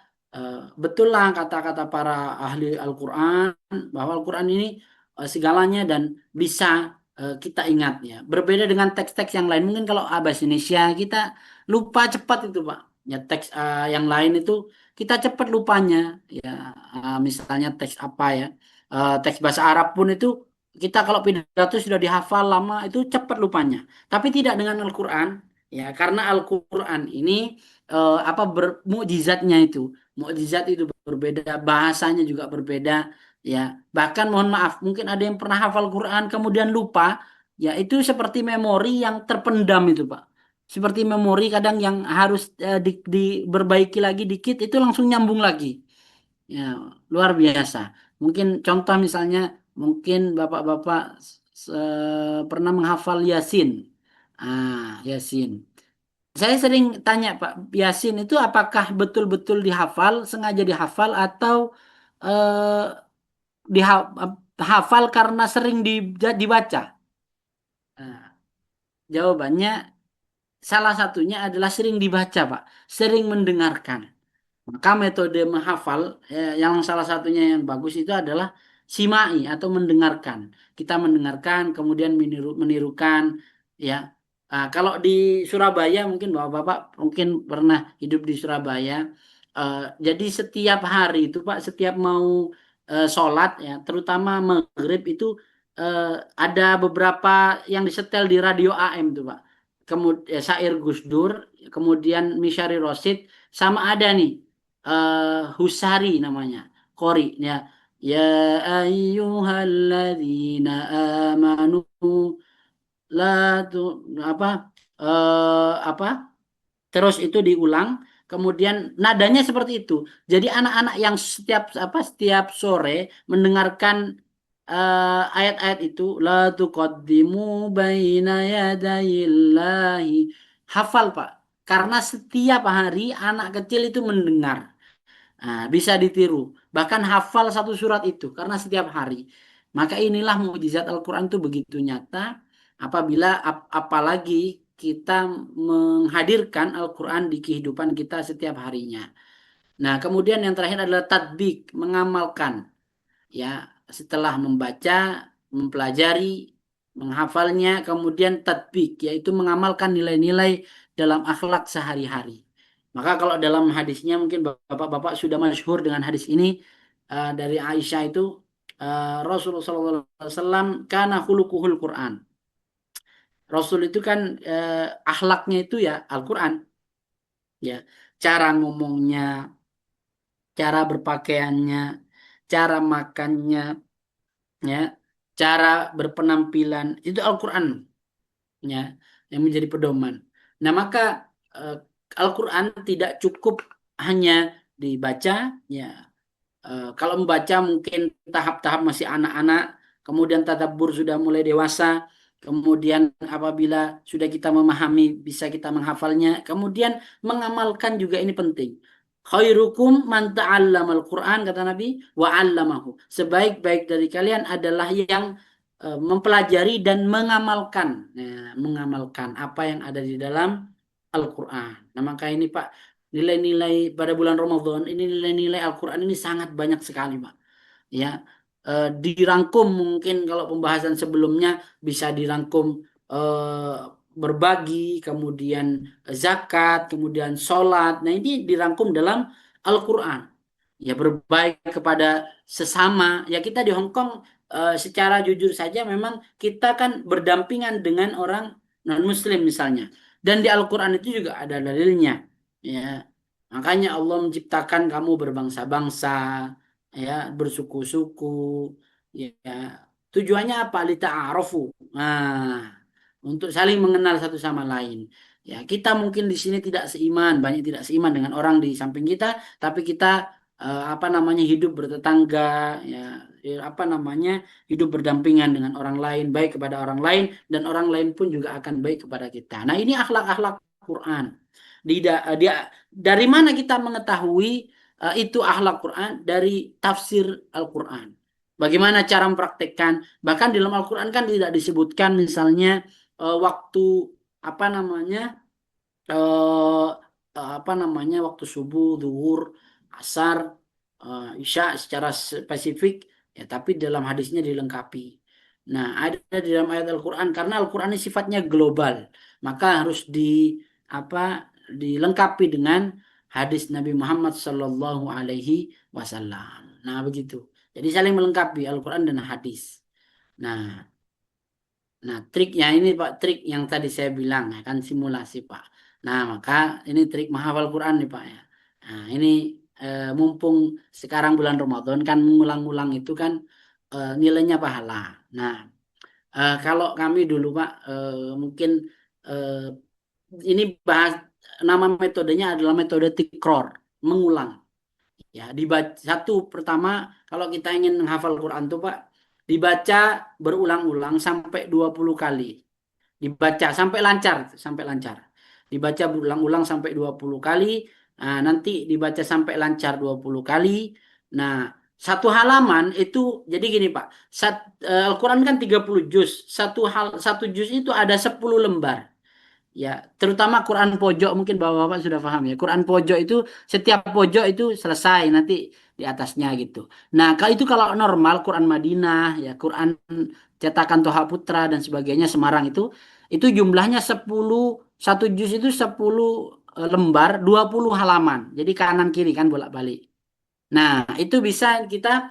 betullah kata-kata para ahli Al-Quran bahwa Al-Quran ini segalanya dan bisa kita ingat ya. Berbeda dengan teks-teks yang lain. Mungkin kalau bahasa Indonesia kita lupa cepat itu Pak. Ya teks yang lain itu kita cepat lupanya. Ya misalnya teks apa ya. Teks bahasa Arab pun itu kita kalau pidato sudah dihafal lama itu cepat lupanya. Tapi tidak dengan Al-Quran. Ya karena Al-Quran ini apa mukjizatnya itu, mukjizat itu berbeda, bahasanya juga berbeda ya. Bahkan mohon maaf mungkin ada yang pernah hafal Quran kemudian lupa, ya itu seperti memori yang terpendam itu Pak, seperti memori kadang yang harus diperbaiki lagi dikit itu langsung nyambung lagi ya, luar biasa. Mungkin contoh misalnya, mungkin bapak-bapak pernah menghafal Yasin. Yasin, saya sering tanya Pak, Yasin itu apakah betul-betul dihafal, sengaja dihafal atau eh, dihafal karena sering dibaca? Nah, jawabannya salah satunya adalah sering dibaca Pak, sering mendengarkan. Maka metode menghafal yang salah satunya yang bagus itu adalah simai atau mendengarkan. Kita mendengarkan kemudian menirukan ya. Kalau di Surabaya mungkin Bapak-bapak mungkin pernah hidup di Surabaya. Jadi setiap hari itu Pak, setiap mau sholat ya, terutama maghrib itu eh, ada beberapa yang disetel di radio AM tuh Pak. Kemudian Sair Gus Dur, kemudian Misyari Rosid, sama ada nih. Husari namanya, Qori ya. Ya ayyuhalladzina amanu la tu apa apa terus itu diulang, kemudian nadanya seperti itu. Jadi anak-anak yang setiap sore mendengarkan ayat-ayat itu, la tuqaddimu baina yadayillahi, hafal Pak, karena setiap hari anak kecil itu mendengar. Nah, bisa ditiru, bahkan hafal satu surat itu karena setiap hari. Maka inilah mukjizat Al-Quran itu begitu nyata, apabila apalagi kita menghadirkan Al-Quran di kehidupan kita setiap harinya. Nah, kemudian yang terakhir adalah tadbik, mengamalkan. Ya, setelah membaca, mempelajari, menghafalnya, kemudian tadbik, yaitu mengamalkan nilai-nilai dalam akhlak sehari-hari. Maka kalau dalam hadisnya mungkin bapak-bapak sudah masyhur dengan hadis ini, dari Aisyah itu, Rasulullah SAW kana khuluquhul Quran. Rasul itu kan akhlaknya itu ya Al-Quran, ya, cara ngomongnya, cara berpakaiannya, cara makannya, ya, cara berpenampilan itu Al-Quran, ya, yang menjadi pedoman. Nah, maka eh, Al-Quran tidak cukup hanya dibaca, ya. Kalau membaca mungkin tahap-tahap masih anak-anak, kemudian tadabbur sudah mulai dewasa, kemudian apabila sudah kita memahami bisa kita menghafalnya, kemudian mengamalkan juga ini penting. Khairukum man ta'allamal Quran, kata Nabi, wa 'allamahu. Sebaik-baik dari kalian adalah yang mempelajari dan mengamalkan. Nah, mengamalkan apa yang ada di dalam Al-Quran. Nah, maka ini Pak, nilai-nilai pada bulan Ramadan ini, nilai-nilai Al-Quran ini sangat banyak sekali Pak. Ya, dirangkum mungkin kalau pembahasan sebelumnya bisa dirangkum, eh, berbagi, kemudian zakat, kemudian sholat. Nah, ini dirangkum dalam Al-Quran. Ya, berbaik kepada sesama. Ya, kita di Hong Kong, secara jujur saja memang kita kan berdampingan dengan orang non-Muslim misalnya. Dan di Al-Quran itu juga ada dalilnya. Ya, makanya Allah menciptakan kamu berbangsa-bangsa, ya, bersuku-suku, ya. Tujuannya apa? Lita'arofu. Nah, untuk saling mengenal satu sama lain. Ya, kita mungkin di sini tidak seiman, banyak tidak seiman dengan orang di samping kita, tapi kita apa namanya hidup bertetangga, ya, apa namanya hidup berdampingan dengan orang lain, baik kepada orang lain dan orang lain pun juga akan baik kepada kita. Nah, ini akhlak-akhlak Quran. Dari mana kita mengetahui itu akhlak Quran? Dari tafsir Al-Quran. Bagaimana cara mempraktekkan? Bahkan di dalam Al-Quran kan tidak disebutkan misalnya waktu apa namanya eh, apa namanya waktu subuh, zuhur, asar, isya secara spesifik, ya, tapi dalam hadisnya dilengkapi. Nah, ada di dalam ayat Al-Quran karena Al-Quran ini sifatnya global, maka harus apa dilengkapi dengan hadis Nabi Muhammad Sallallahu Alaihi Wasallam. Nah, begitu. Jadi saling melengkapi Al-Quran dan hadis. Nah, Nah, triknya ini Pak, trik yang tadi saya bilang ya kan simulasi Pak. Nah, maka ini trik menghafal Quran nih Pak ya. Nah, ini mumpung sekarang bulan Ramadan kan mengulang-ulang itu kan nilainya pahala. Nah, kalau kami dulu Pak, mungkin eh, ini bahas nama metodenya adalah metode tikror, mengulang. Ya, dibaca satu pertama kalau kita ingin menghafal Quran tuh Pak, dibaca berulang-ulang sampai 20 kali. Dibaca sampai lancar, sampai lancar. Dibaca berulang-ulang sampai 20 kali. Nah, nanti dibaca sampai lancar 20 kali. Nah, satu halaman itu jadi gini Pak. Al-Quran kan 30 juz. Satu juz itu ada 10 lembar. Ya, terutama Quran pojok mungkin Bapak-bapak sudah paham ya. Quran pojok itu setiap pojok itu selesai nanti di atasnya gitu. Nah, kalau itu kalau normal Quran Madinah ya, Quran cetakan Toha Putra dan sebagainya Semarang itu jumlahnya 10, satu juz itu 10 lembar 20 halaman. Jadi kanan kiri kan bolak-balik. Nah, itu bisa kita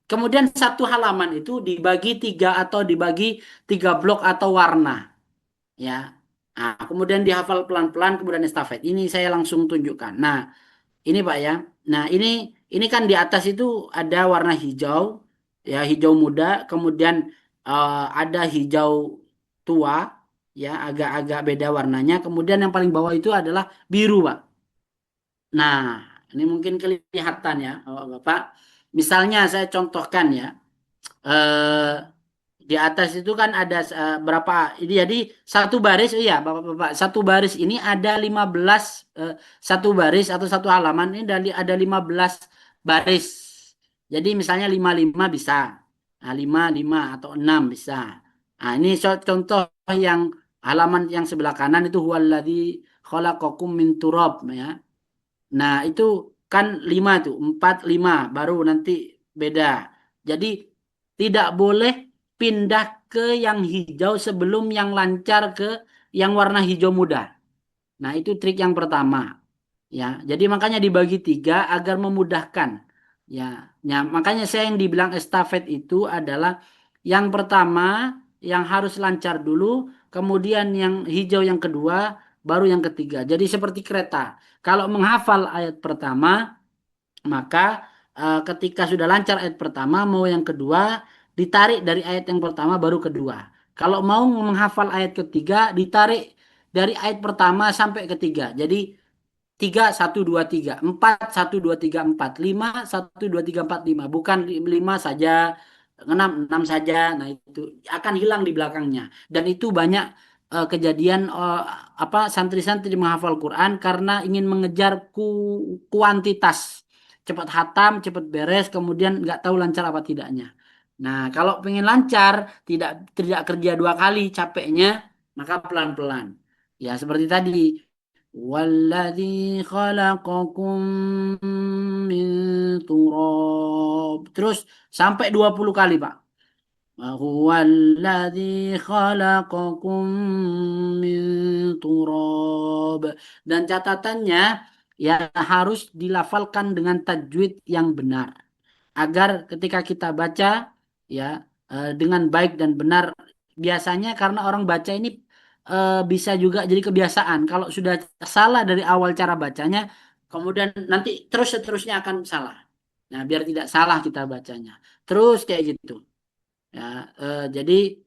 kemudian satu halaman itu dibagi tiga atau dibagi tiga blok atau warna. Ya, nah, kemudian dihafal pelan-pelan, kemudian estafet. Ini saya langsung tunjukkan. Nah, ini Pak ya. Nah, ini kan di atas itu ada warna hijau, ya hijau muda, kemudian ada hijau tua, ya agak-agak beda warnanya. Kemudian yang paling bawah itu adalah biru, Pak. Nah, ini mungkin kelihatan ya, Bapak. Misalnya saya contohkan ya, eh, di atas itu kan ada berapa ini, jadi satu baris, iya Bapak-bapak, satu baris ini ada 15, satu baris atau satu halaman ini ada 15 baris. Jadi misalnya 55 bisa. Nah, 5 atau 6 bisa. Nah, ini contoh yang halaman yang sebelah kanan itu huwallazi khalaqakum min turab ya. Nah, itu kan 5 tuh, 4 5 baru nanti beda. Jadi tidak boleh pindah ke yang hijau sebelum yang lancar ke yang warna hijau muda. Nah, itu trik yang pertama. Ya, jadi makanya dibagi 3 agar memudahkan. Ya, ya, makanya saya yang dibilang estafet itu adalah yang pertama yang harus lancar dulu, kemudian yang hijau yang kedua, baru yang ketiga. Jadi seperti kereta. Kalau menghafal ayat pertama, maka ketika sudah lancar ayat pertama, mau yang kedua, ditarik dari ayat yang pertama baru kedua. Kalau mau menghafal ayat ketiga, ditarik dari ayat pertama sampai ketiga. Jadi 3 1 2 3 4 1 2 3 4 5 1 2 3 4 5, bukan 5 saja, 6 saja. Nah, itu akan hilang di belakangnya. Dan itu banyak kejadian apa santri-santri menghafal Quran karena ingin mengejar kuantitas, cepat hatam, cepat beres, kemudian nggak tahu lancar apa tidaknya. Nah, kalau pengen lancar, tidak tidak kerja 2 kali capeknya, maka pelan-pelan. Ya, seperti tadi. Walladzi khalaqakum min turab. Terus sampai 20 kali, Pak. Huwallazi khalaqakum min turab. Dan catatannya ya harus dilafalkan dengan tajwid yang benar. Agar ketika kita baca ya dengan baik dan benar, biasanya karena orang baca ini bisa juga jadi kebiasaan. Kalau sudah salah dari awal cara bacanya, kemudian nanti terus seterusnya akan salah. Nah, biar tidak salah kita bacanya. Terus kayak gitu. Ya, jadi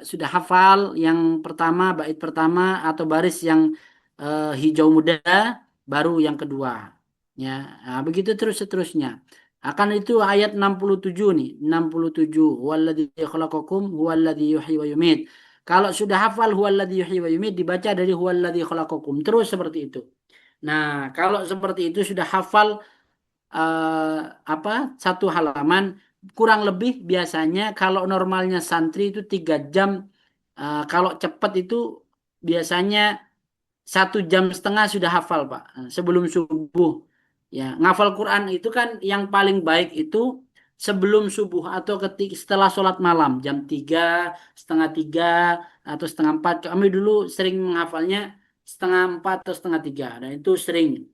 sudah hafal yang pertama, bait pertama atau baris yang hijau muda, baru yang kedua. Ya, nah, begitu terus seterusnya. Akan itu ayat 67 nih, 67. Huwallazi khalaqakum huwallazi yuhyi wa yumiit. Kalau sudah hafal huwallazi yuhyi wa yumiit, dibaca dari huwallazi khalaqakum terus seperti itu. Nah, kalau seperti itu sudah hafal eh, apa satu halaman, kurang lebih biasanya kalau normalnya santri itu 3 jam, kalau cepat itu biasanya 1 jam setengah sudah hafal Pak. Sebelum subuh ya, ngafal Quran itu kan yang paling baik itu sebelum subuh atau setelah sholat malam jam 3, setengah 3 atau setengah 4. Kami dulu sering menghafalnya setengah 4 atau setengah 3, dan itu sering,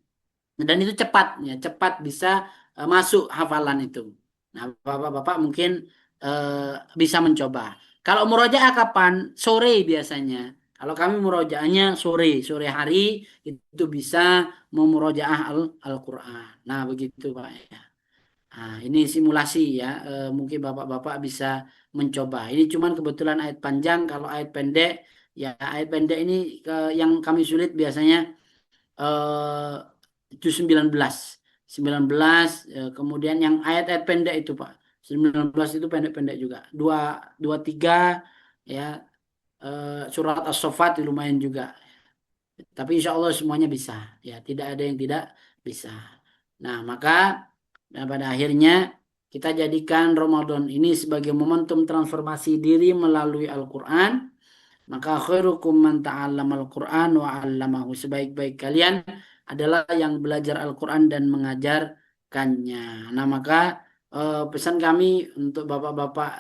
dan itu cepat ya, cepat bisa masuk hafalan itu. Nah, bapak-bapak mungkin eh, bisa mencoba. Kalau murojaah kapan? Sore biasanya. Kalau kami murojaahnya sore hari itu bisa memurojaah Al-Quran. Nah, begitu Pak ya. Nah, ini simulasi ya. Mungkin bapak-bapak bisa mencoba. Ini cuman kebetulan ayat panjang. Kalau ayat pendek, ya ayat pendek ini yang kami sulit biasanya eh itu 19. 19 kemudian yang ayat-ayat pendek itu Pak. 19 itu pendek-pendek juga. 23 ya, surat As-Saffat lumayan juga. Tapi insya Allah semuanya bisa. Ya, tidak ada yang tidak bisa. Nah, maka pada akhirnya kita jadikan Ramadan ini sebagai momentum transformasi diri melalui Al-Quran. Maka khairukum man ta'allamal Qur'an wa 'allamahu. Sebaik-baik kalian adalah yang belajar Al-Qur'an dan mengajarkannya. Nah, maka pesan kami untuk bapak-bapak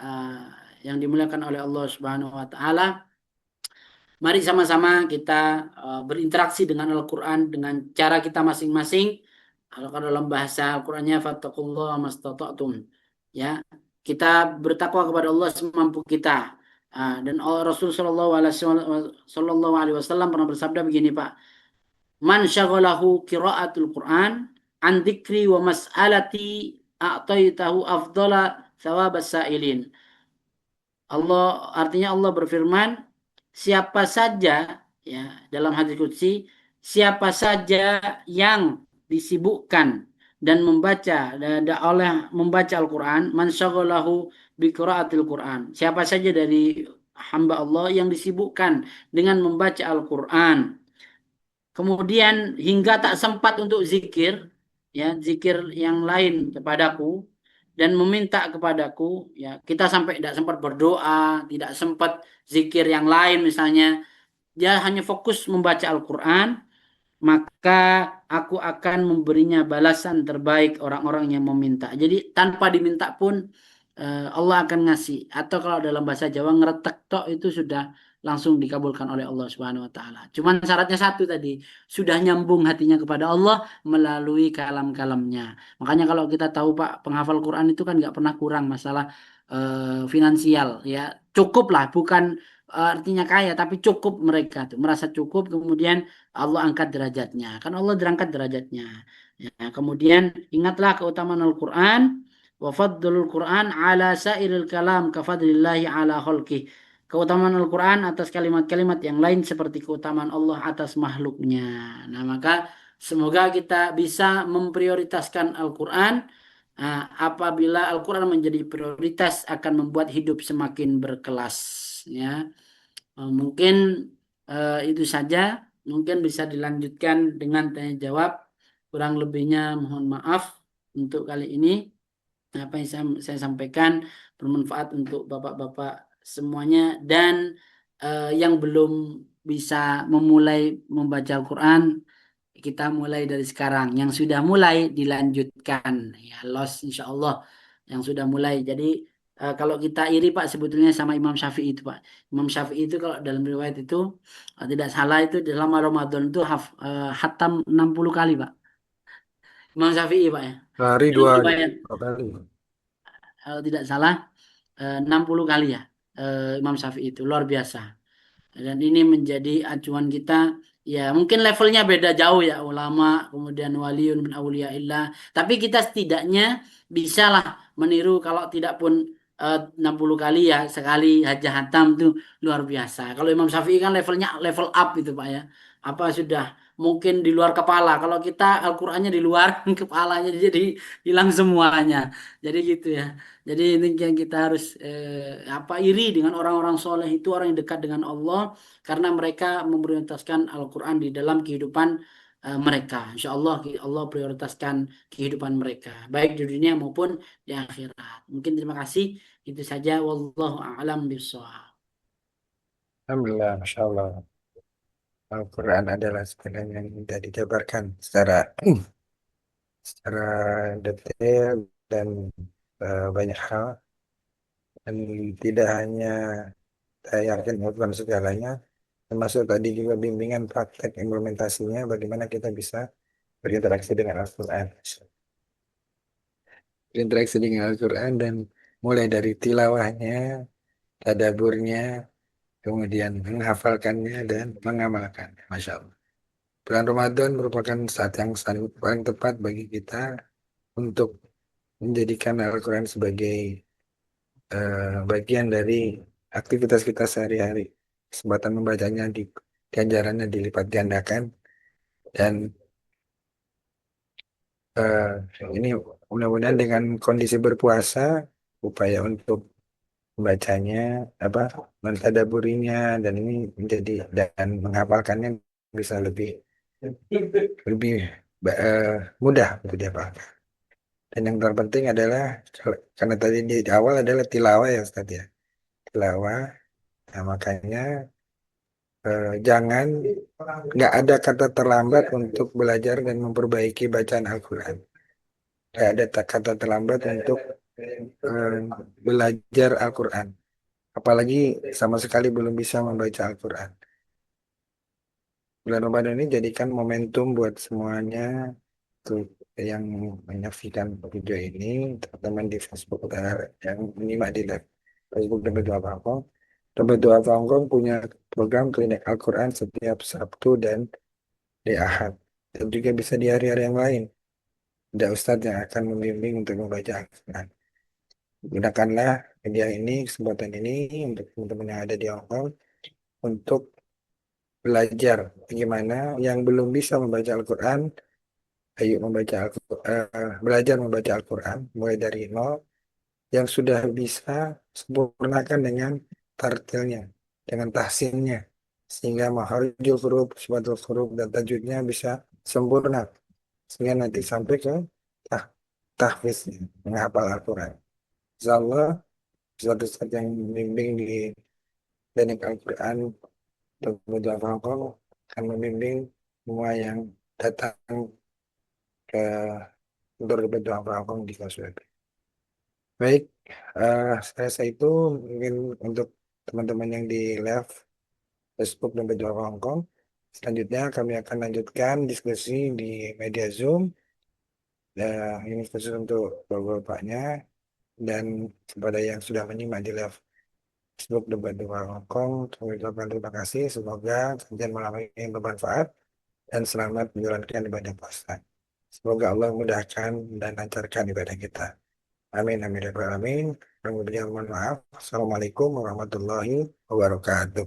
yang dimuliakan oleh Allah Subhanahu wa taala, mari sama-sama kita berinteraksi dengan Al-Qur'an dengan cara kita masing-masing. Kalau dalam bahasa Al-Qur'annya fattaqullaha mastata'tum. Ya, kita bertakwa kepada Allah semampu kita. Dan Rasul Shallallahu Alaihi Wasallam pernah bersabda begini Pak, man syaghalahu qiraatul Quran an dzikri wa mas'alati a'taitahu afdala thawabas sa'ilin. Artinya Allah berfirman, siapa saja ya dalam hadis qudsi, siapa saja yang disibukkan dan oleh membaca Al-Qur'an, man syaghalahu bi qiraatil Qur'an. Siapa saja dari hamba Allah yang disibukkan dengan membaca Al-Qur'an, kemudian hingga tak sempat untuk zikir, ya zikir yang lain kepadaku dan meminta kepadaku, ya kita sampai tidak sempat berdoa, tidak sempat zikir yang lain misalnya, dia hanya fokus membaca Al-Quran, maka aku akan memberinya balasan terbaik orang-orang yang meminta. Jadi tanpa diminta pun Allah akan ngasih. Atau kalau dalam bahasa Jawa ngeretek tok itu sudah langsung dikabulkan oleh Allah Subhanahu wa taala. Cuman syaratnya satu tadi, sudah nyambung hatinya kepada Allah melalui kalam-kalamnya. Makanya kalau kita tahu Pak, penghafal Quran itu kan nggak pernah kurang masalah finansial ya. Cukup lah, bukan artinya kaya, tapi cukup mereka tuh merasa cukup, kemudian Allah angkat derajatnya. Kan Allah derangkat derajatnya. Ya, kemudian ingatlah keutamaan Al-Quran. Wa faddlul Quran ala sairil kalam kafadlillahi ala khalqih. Keutamaan Al-Quran atas kalimat-kalimat yang lain seperti keutamaan Allah atas makhluknya. Nah, maka semoga kita bisa memprioritaskan Al-Quran. Apabila Al-Quran menjadi prioritas akan membuat hidup semakin berkelas. Ya, mungkin itu saja. Mungkin bisa dilanjutkan dengan tanya jawab. Kurang lebihnya mohon maaf untuk kali ini. Apa yang saya sampaikan bermanfaat untuk bapak-bapak semuanya, dan yang belum bisa memulai membaca Al-Quran, kita mulai dari sekarang. Yang sudah mulai dilanjutkan, ya los insya Allah yang sudah mulai. Jadi kalau kita iri Pak sebetulnya sama Imam Syafi'i itu Pak. Imam Syafi'i itu kalau dalam riwayat itu tidak salah itu dalam Ramadan itu hatam 60 kali Pak. Imam Syafi'i Pak ya. Sehari Dalam dua, riwayat dua kali. kalau tidak salah 60 kali ya, Imam Syafi'i itu luar biasa. Dan ini menjadi acuan kita. Ya mungkin levelnya beda jauh ya, ulama kemudian waliun min auliyaillah, tapi kita setidaknya bisalah meniru, kalau tidak pun 60 kali ya sekali hajah hatam itu luar biasa. Kalau Imam Syafi'i kan levelnya level up itu Pak ya, apa sudah mungkin di luar kepala, kalau kita Al-Qur'annya di luar kepalanya, jadi hilang semuanya, jadi gitu ya. Jadi ini yang kita harus iri dengan orang-orang soleh itu, orang yang dekat dengan Allah, karena mereka memprioritaskan Al-Quran di dalam kehidupan mereka. Insya Allah Allah prioritaskan kehidupan mereka, baik di dunia maupun di akhirat. Mungkin terima kasih. Itu saja. Wallahu a'lam bishawab. Alhamdulillah, Masya Allah. Al-Quran adalah sebenarnya yang tidak dijabarkan secara detail dan banyak hal. Dan tidak hanya saya yakin bukan segalanya, termasuk tadi juga bimbingan praktek implementasinya, bagaimana kita bisa berinteraksi dengan Al-Quran. Berinteraksi dengan Al-Quran dan mulai dari tilawahnya, tadaburnya, kemudian menghafalkannya dan mengamalkan. Masya Allah. Bulan Ramadan merupakan saat yang paling tepat bagi kita untuk menjadikan Al-Quran sebagai bagian dari aktivitas kita sehari-hari. Kesempatan membacanya ganjarannya dilipat gandakan, dan eh, ini mudah-mudahan dengan kondisi berpuasa, upaya untuk membacanya, apa, mentadaburinya, dan ini menjadi dan menghafalkannya bisa lebih lebih mudah untuk dihafalkan. Dan yang terpenting adalah karena tadi di awal adalah tilawah ya Ustaz ya. Tilawah, nah makanya jangan, nggak ada kata terlambat untuk belajar dan memperbaiki bacaan Al-Quran. Nggak ada kata terlambat untuk eh, belajar Al-Quran. Apalagi sama sekali belum bisa membaca Al-Quran. Bulan Ramadan ini jadikan momentum buat semuanya tuh yang menyaksikan video ini, teman-teman di Facebook yang menyimak di live Facebook dan Doa Hongkong. Doa Hongkong punya program klinik Al-Quran setiap Sabtu dan di Ahad. Dan juga bisa di hari-hari yang lain. ada ustadz yang akan membimbing untuk membaca Al-Quran. Gunakanlah media ini, kesempatan ini untuk teman-teman yang ada di Hong Kong untuk belajar bagaimana yang belum bisa membaca Al-Quran, ayo belajar membaca Al-Quran mulai dari nol. Yang sudah bisa sempurnakan dengan tartilnya, dengan tahsinnya, sehingga makharijul huruf, sifatul huruf, dan tajwidnya bisa sempurna, sehingga nanti sampai ke tah tahfiznya, menghafal Al-Quran. Insyaallah, suatu saat yang membimbing di teknik Al-Quran untuk belajar Hongkong akan membimbing semua yang datang ke untuk belajar Hongkong di kelas web. Baik, saya rasa itu mungkin untuk teman-teman yang di live Facebook dan Belajar Hongkong. Selanjutnya kami akan lanjutkan diskusi di media Zoom. Ini khusus untuk bapak-bapaknya dan kepada yang sudah menyimak di live Facebook dan Belajar Hongkong. Kami ucapkan terima kasih. Semoga kajian malam ini bermanfaat dan selamat menjalankan ibadah puasa. Semoga Allah mudahkan dan lancarkan ibadah kita. Amin, amin, ya rabbal alamin. Kemudian mohon maaf. Assalamualaikum warahmatullahi wabarakatuh.